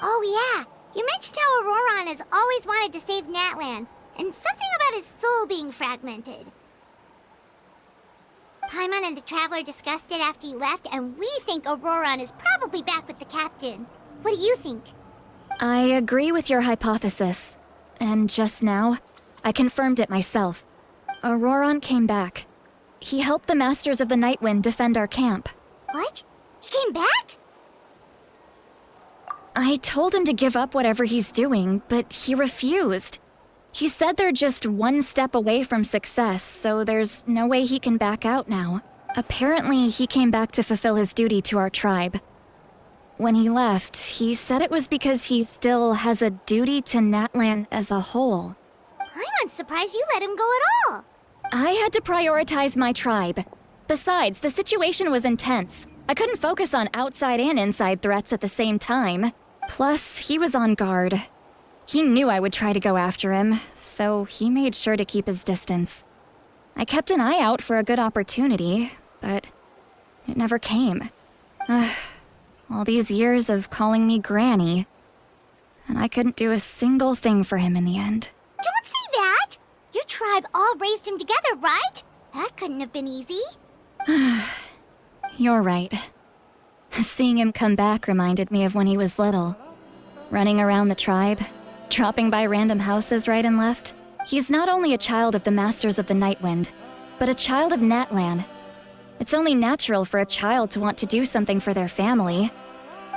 Oh yeah, you mentioned how Auroron has always wanted to save Natlan, and something about his soul being fragmented. Paimon and the Traveler discussed it after you left, and we think Auroron is probably back with the Captain. What do you think? I agree with your hypothesis. And just now, I confirmed it myself. Auroron came back. He helped the Masters of the Nightwind defend our camp. What? He came back? I told him to give up whatever he's doing, but he refused. He said they're just one step away from success, so there's no way he can back out now. Apparently, he came back to fulfill his duty to our tribe. When he left, he said it was because he still has a duty to Natlan as a whole. I'm unsurprised you let him go at all. I had to prioritize my tribe. Besides, the situation was intense. I couldn't focus on outside and inside threats at the same time. Plus, he was on guard. He knew I would try to go after him, so he made sure to keep his distance. I kept an eye out for a good opportunity, but it never came. All these years of calling me Granny, and I couldn't do a single thing for him in the end. Don't say that! Your tribe all raised him together, right? That couldn't have been easy. You're right. Seeing him come back reminded me of when he was little. Running around the tribe, dropping by random houses right and left. He's not only a child of the Masters of the Nightwind, but a child of Natlan. It's only natural for a child to want to do something for their family.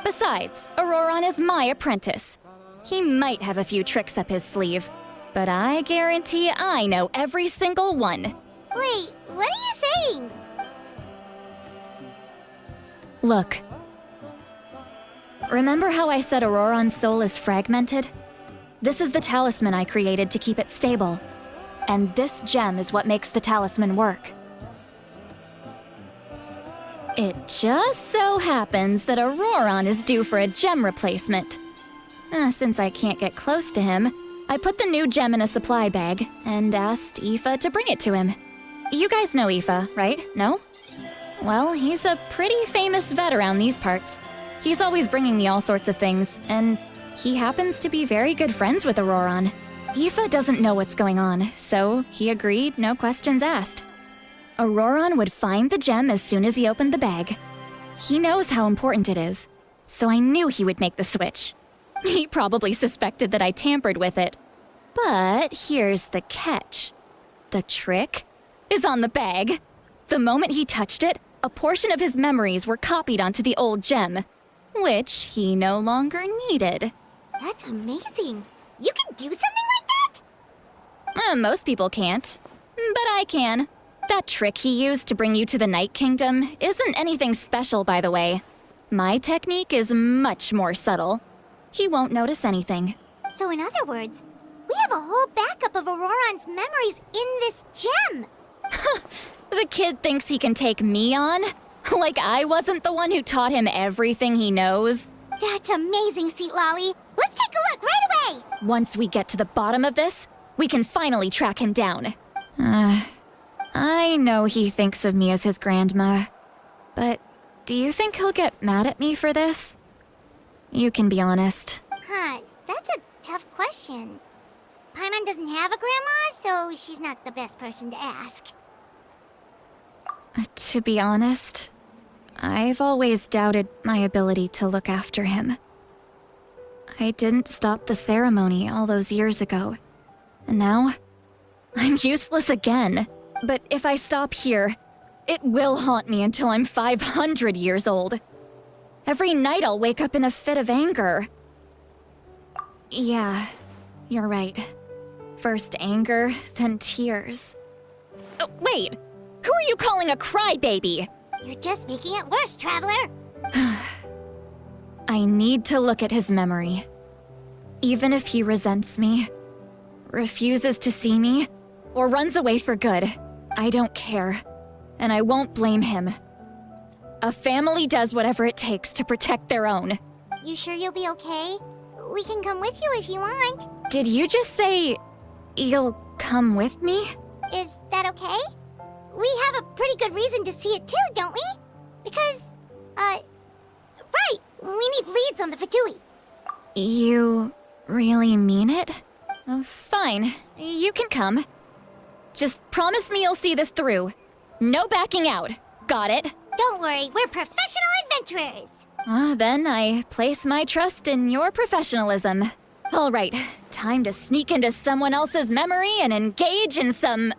Besides, Auroron is my apprentice. He might have a few tricks up his sleeve, but I guarantee I know every single one. Wait, what are you saying? Look. Remember how I said Auroron's soul is fragmented? This is the talisman I created to keep it stable. And this gem is what makes the talisman work. It just so happens that Auroron is due for a gem replacement. Since I can't get close to him, I put the new gem in a supply bag and asked Aoife to bring it to him. You guys know Aoife, right? No? Well, he's a pretty famous vet around these parts. He's always bringing me all sorts of things, and he happens to be very good friends with Auroron. Aoife doesn't know what's going on, so he agreed, no questions asked. Auroron would find the gem as soon as he opened the bag. He knows how important it is, so I knew he would make the switch. He probably suspected that I tampered with it. But here's the catch. The trick is on the bag. The moment he touched it, a portion of his memories were copied onto the old gem, which he no longer needed. That's amazing. You can do something like that? Most people can't, but I can. That trick he used to bring you to the Night Kingdom isn't anything special, by the way. My technique is much more subtle. He won't notice anything. So in other words, we have a whole backup of Auroron's memories in this gem. The kid thinks he can take me on? Like I wasn't the one who taught him everything he knows? That's amazing, Seat Lolly. Let's take a look right away. Once we get to the bottom of this, we can finally track him down. I know he thinks of me as his grandma, but do you think he'll get mad at me for this? You can be honest. That's a tough question. Paimon doesn't have a grandma, so she's not the best person to ask. To be honest, I've always doubted my ability to look after him. I didn't stop the ceremony all those years ago, and now I'm useless again. But if I stop here, it will haunt me until I'm 500 years old. Every night I'll wake up in a fit of anger. Yeah, you're right. First anger, then tears. Oh, wait! Who are you calling a crybaby? You're just making it worse, Traveler. I need to look at his memory. Even if he resents me, refuses to see me, or runs away for good, I don't care, and I won't blame him. A family does whatever it takes to protect their own. You sure you'll be okay? We can come with you if you want. Did you just say you'll come with me? Is that okay? We have a pretty good reason to see it too, don't we? Because, right, we need leads on the Fatui. You really mean it? Oh, fine, you can come. Just promise me you'll see this through. No backing out. Got it? Don't worry, we're professional adventurers. Then I place my trust in your professionalism. All right, time to sneak into someone else's memory and engage in some,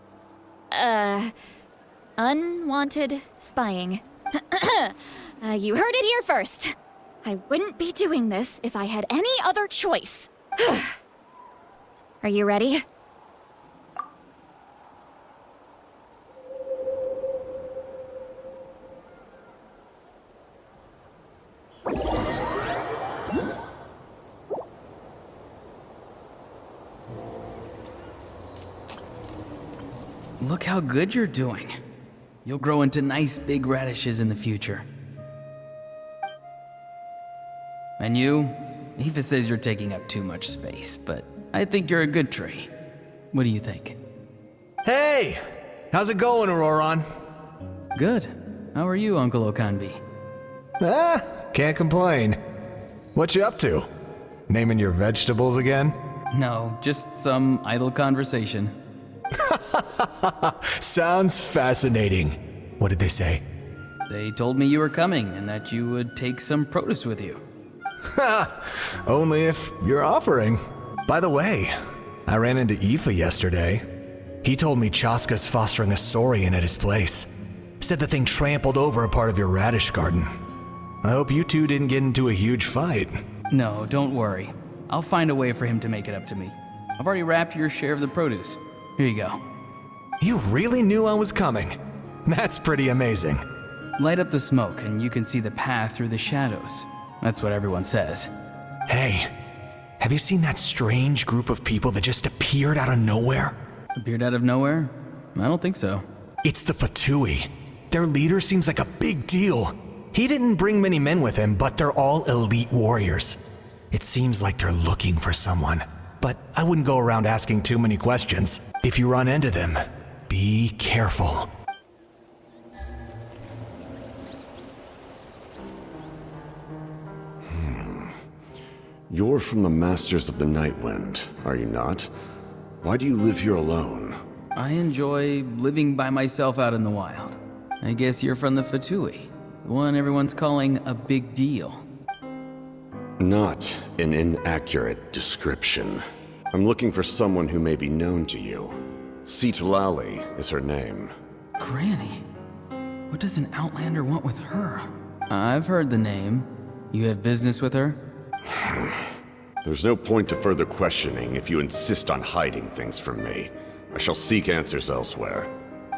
unwanted spying. You heard it here first. I wouldn't be doing this if I had any other choice. Are you ready? Look how good you're doing. You'll grow into nice big radishes in the future. And you? Aoife says you're taking up too much space, but I think you're a good tree. What do you think? Hey! How's it going, Auroron? Good. How are you, Uncle Okanbi? Can't complain. What you up to? Naming your vegetables again? No, just some idle conversation. Sounds fascinating. What did they say? They told me you were coming and that you would take some produce with you. Only if you're offering. By the way, I ran into Aoife yesterday. He told me Chaska's fostering a saurian at his place. Said the thing trampled over a part of your radish garden. I hope you two didn't get into a huge fight. No, don't worry. I'll find a way for him to make it up to me. I've already wrapped your share of the produce. Here you go. You really knew I was coming. That's pretty amazing. light up the smoke and you can see the path through the shadows. That's what everyone says. Hey, have you seen that strange group of people that just appeared out of nowhere? Appeared out of nowhere? I don't think so. It's the Fatui. Their leader seems like a big deal. He didn't bring many men with him, but they're all elite warriors. It seems like they're looking for someone, but I wouldn't go around asking too many questions. If you run into them, be careful. You're from the Masters of the Nightwind, are you not? Why do you live here alone? I enjoy living by myself out in the wild. I guess you're from the Fatui, the one everyone's calling a big deal. Not an inaccurate description. I'm looking for someone who may be known to you. Citlali is her name. Granny? What does an Outlander want with her? I've heard the name. You have business with her? There's no point to further questioning if you insist on hiding things from me. I shall seek answers elsewhere.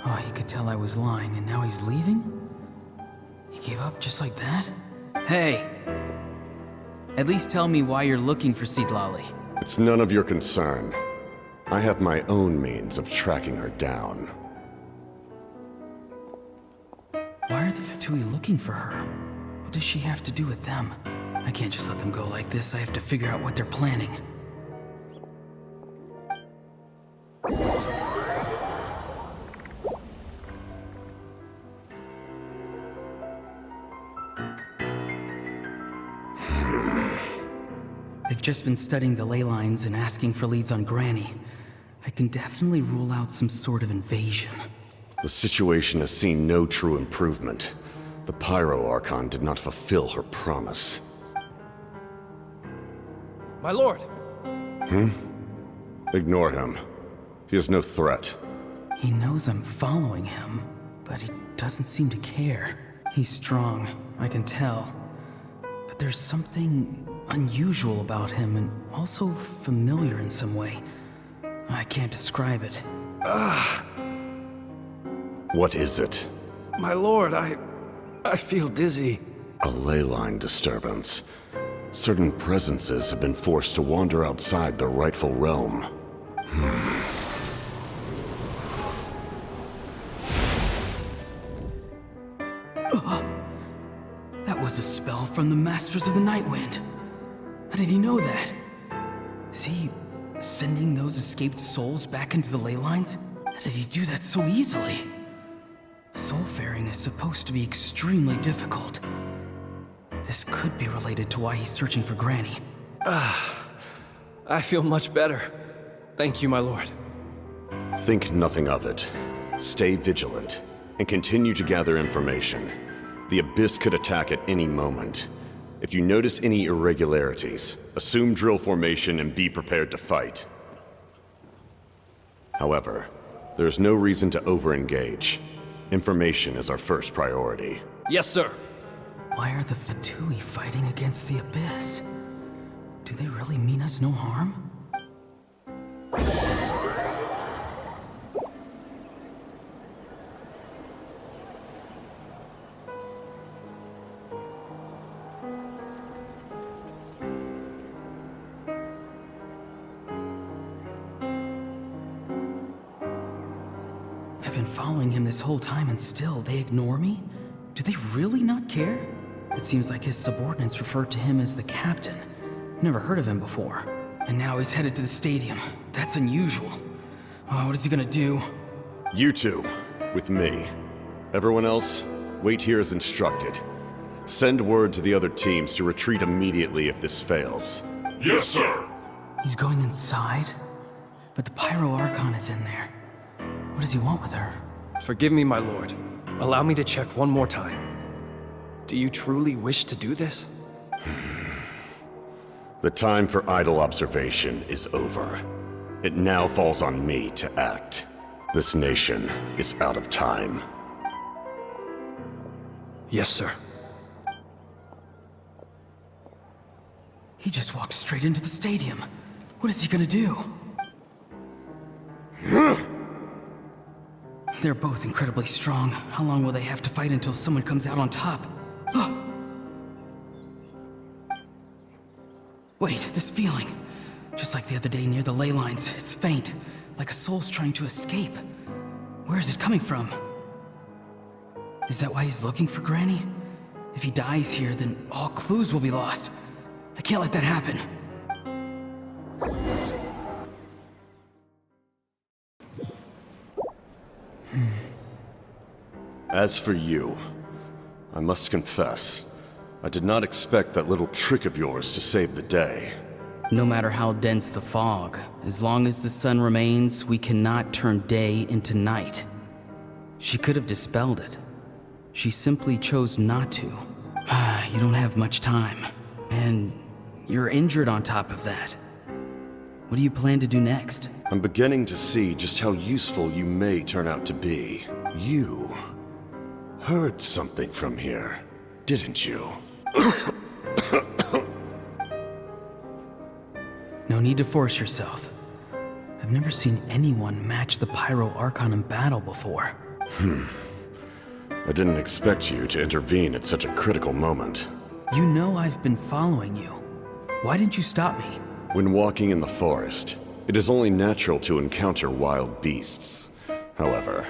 Oh, he could tell I was lying and now he's leaving? He gave up just like that? Hey! At least tell me why you're looking for Citlali. It's none of your concern. I have my own means of tracking her down. Why are the Fatui looking for her? What does she have to do with them? I can't just let them go like this. I have to figure out what they're planning. They've just been studying the ley lines and asking for leads on Granny. I can definitely rule out some sort of invasion. The situation has seen no true improvement. The Pyro Archon did not fulfill her promise. My lord! Ignore him. He is no threat. He knows I'm following him, but he doesn't seem to care. He's strong, I can tell. But there's something unusual about him and also familiar in some way. I can't describe it. What is it? My lord, I feel dizzy. A ley line disturbance. Certain presences have been forced to wander outside their rightful realm. That was a spell from the Masters of the Nightwind. How did he know that? Is he sending those escaped souls back into the ley lines? How did he do that so easily? Soulfaring is supposed to be extremely difficult. This could be related to why he's searching for Granny. I feel much better. Thank you, my lord. Think nothing of it. Stay vigilant, and continue to gather information. The Abyss could attack at any moment. If you notice any irregularities, assume drill formation and be prepared to fight. However, there's no reason to over-engage. Information is our first priority. Yes, sir. Why are the Fatui fighting against the Abyss? Do they really mean us no harm? I've been following him this whole time and still they ignore me? Do they really not care? It seems like his subordinates referred to him as the captain. Never heard of him before. And now he's headed to the stadium. That's unusual. Oh, what is he gonna do? You two, with me. Everyone else, wait here as instructed. Send word to the other teams to retreat immediately if this fails. Yes, sir! He's going inside? But the Pyro Archon is in there. What does he want with her? Forgive me, my lord. Allow me to check one more time. Do you truly wish to do this? The time for idle observation is over. It now falls on me to act. This nation is out of time. Yes, sir. He just walked straight into the stadium. What is he gonna do? They're both incredibly strong. How long will they have to fight until someone comes out on top? Wait, this feeling. Just like the other day near the ley lines, it's faint, like a soul's trying to escape. Where is it coming from? Is that why he's looking for Granny? If he dies here, then all clues will be lost. I can't let that happen. As for you, I must confess, I did not expect that little trick of yours to save the day. No matter how dense the fog, as long as the sun remains, we cannot turn day into night. She could have dispelled it. She simply chose not to. You don't have much time, and you're injured on top of that. What do you plan to do next? I'm beginning to see just how useful you may turn out to be. You heard something from here, didn't you? No need to force yourself. I've never seen anyone match the Pyro Archon in battle before. I didn't expect you to intervene at such a critical moment. You know I've been following you. Why didn't you stop me? When walking in the forest, it is only natural to encounter wild beasts. However,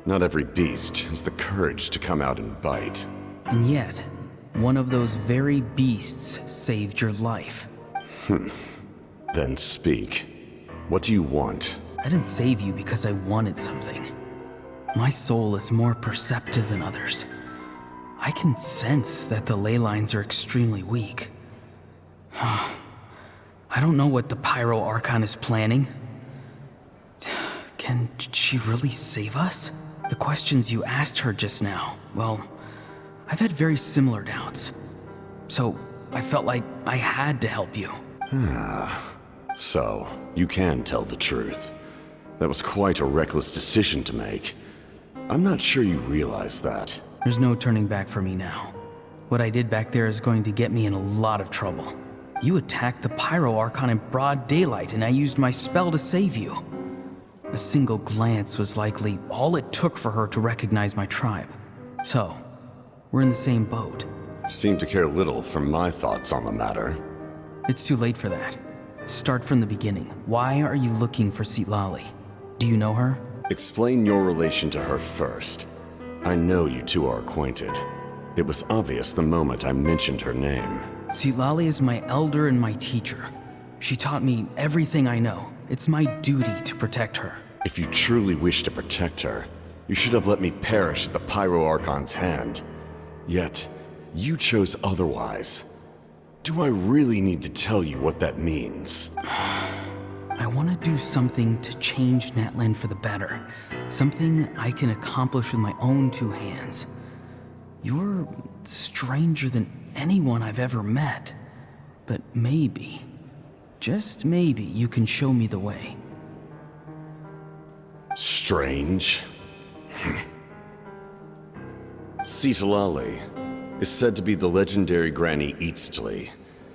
not every beast has the courage to come out and bite. And yet, one of those very beasts saved your life. Then speak. What do you want? I didn't save you because I wanted something. My soul is more perceptive than others. I can sense that the ley lines are extremely weak. I don't know what the Pyro Archon is planning. Can she really save us? The questions you asked her just now, well, I've had very similar doubts. So, I felt like I had to help you. So, you can tell the truth. That was quite a reckless decision to make. I'm not sure you realize that. There's no turning back for me now. What I did back there is going to get me in a lot of trouble. You attacked the Pyro Archon in broad daylight, and I used my spell to save you. A single glance was likely all it took for her to recognize my tribe. So, we're in the same boat. You seem to care little for my thoughts on the matter. It's too late for that. Start from the beginning. Why are you looking for Citlali? Do you know her? Explain your relation to her first. I know you two are acquainted. It was obvious the moment I mentioned her name. Citlali is my elder and my teacher. She taught me everything I know. It's my duty to protect her. If you truly wish to protect her, you should have let me perish at the Pyro Archon's hand. Yet, you chose otherwise. Do I really need to tell you what that means? I want to do something to change Natlan for the better. Something I can accomplish with my own two hands. You're stranger than anyone I've ever met. But maybe, just maybe, you can show me the way. Strange? Citlali is said to be the legendary Granny Eatsley,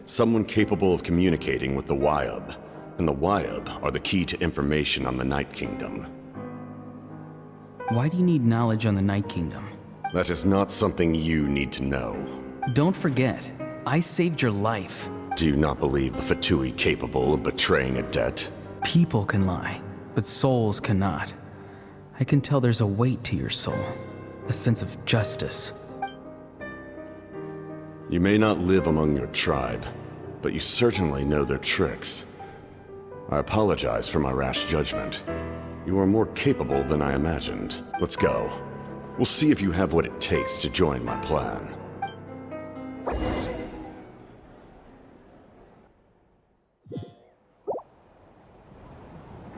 someone capable of communicating with the Wyab, and the Wyab are the key to information on the Night Kingdom. Why do you need knowledge on the Night Kingdom? That is not something you need to know. Don't forget, I saved your life. Do you not believe the Fatui capable of betraying a debt? People can lie, but souls cannot. I can tell there's a weight to your soul, a sense of justice. You may not live among your tribe, but you certainly know their tricks. I apologize for my rash judgment. You are more capable than I imagined. Let's go. We'll see if you have what it takes to join my plan.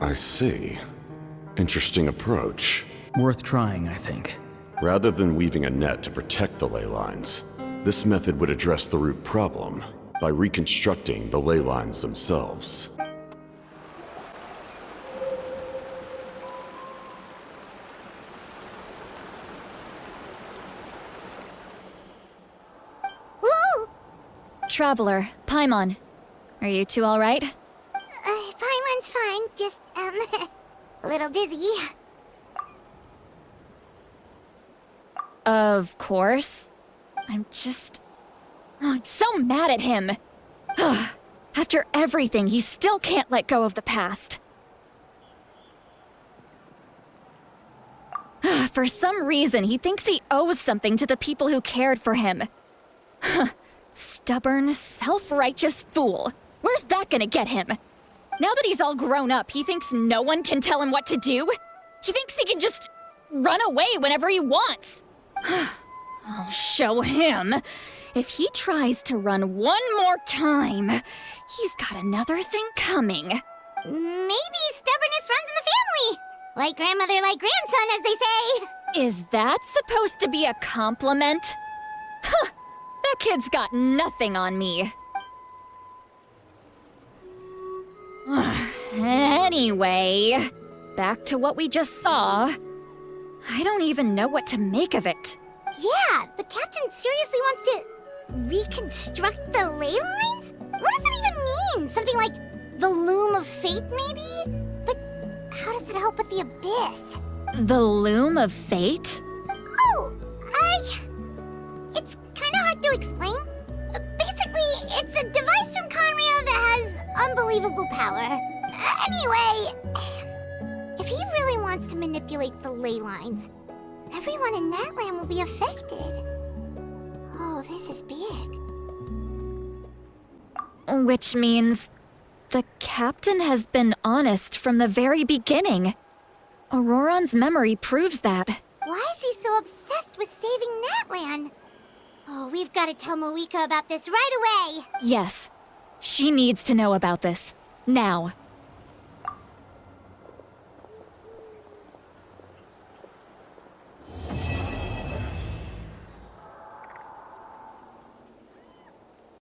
I see. Interesting approach. Worth trying, I think. Rather than weaving a net to protect the ley lines, this method would address the root problem by reconstructing the ley lines themselves. Whoa! Traveler, Paimon. Are you two alright? Paimon's fine, just, a little dizzy. Of course. I'm so mad at him. After everything, he still can't let go of the past. For some reason, he thinks he owes something to the people who cared for him. Stubborn, self-righteous fool. Where's that gonna get him? Now that he's all grown up, he thinks no one can tell him what to do? He thinks he can just run away whenever he wants. I'll show him. If he tries to run one more time, he's got another thing coming. Maybe stubbornness runs in the family. Like grandmother, like grandson, as they say. Is that supposed to be a compliment? Huh, that kid's got nothing on me. Anyway, back to what we just saw. I don't even know what to make of it. Yeah, the captain seriously wants to reconstruct the ley lines? What does it even mean? Something like the loom of fate, maybe? But how does it help with the abyss? The loom of fate? Oh, it's kind of hard to explain. Basically, it's a device from Conrio that has unbelievable power. Anyway, if he really wants to manipulate the ley lines, everyone in Natlan will be affected. Oh, this is big. Which means the captain has been honest from the very beginning. Auroron's memory proves that. Why is he so obsessed with saving Natlan? Oh, we've got to tell Moeka about this right away. Yes, she needs to know about this. Now.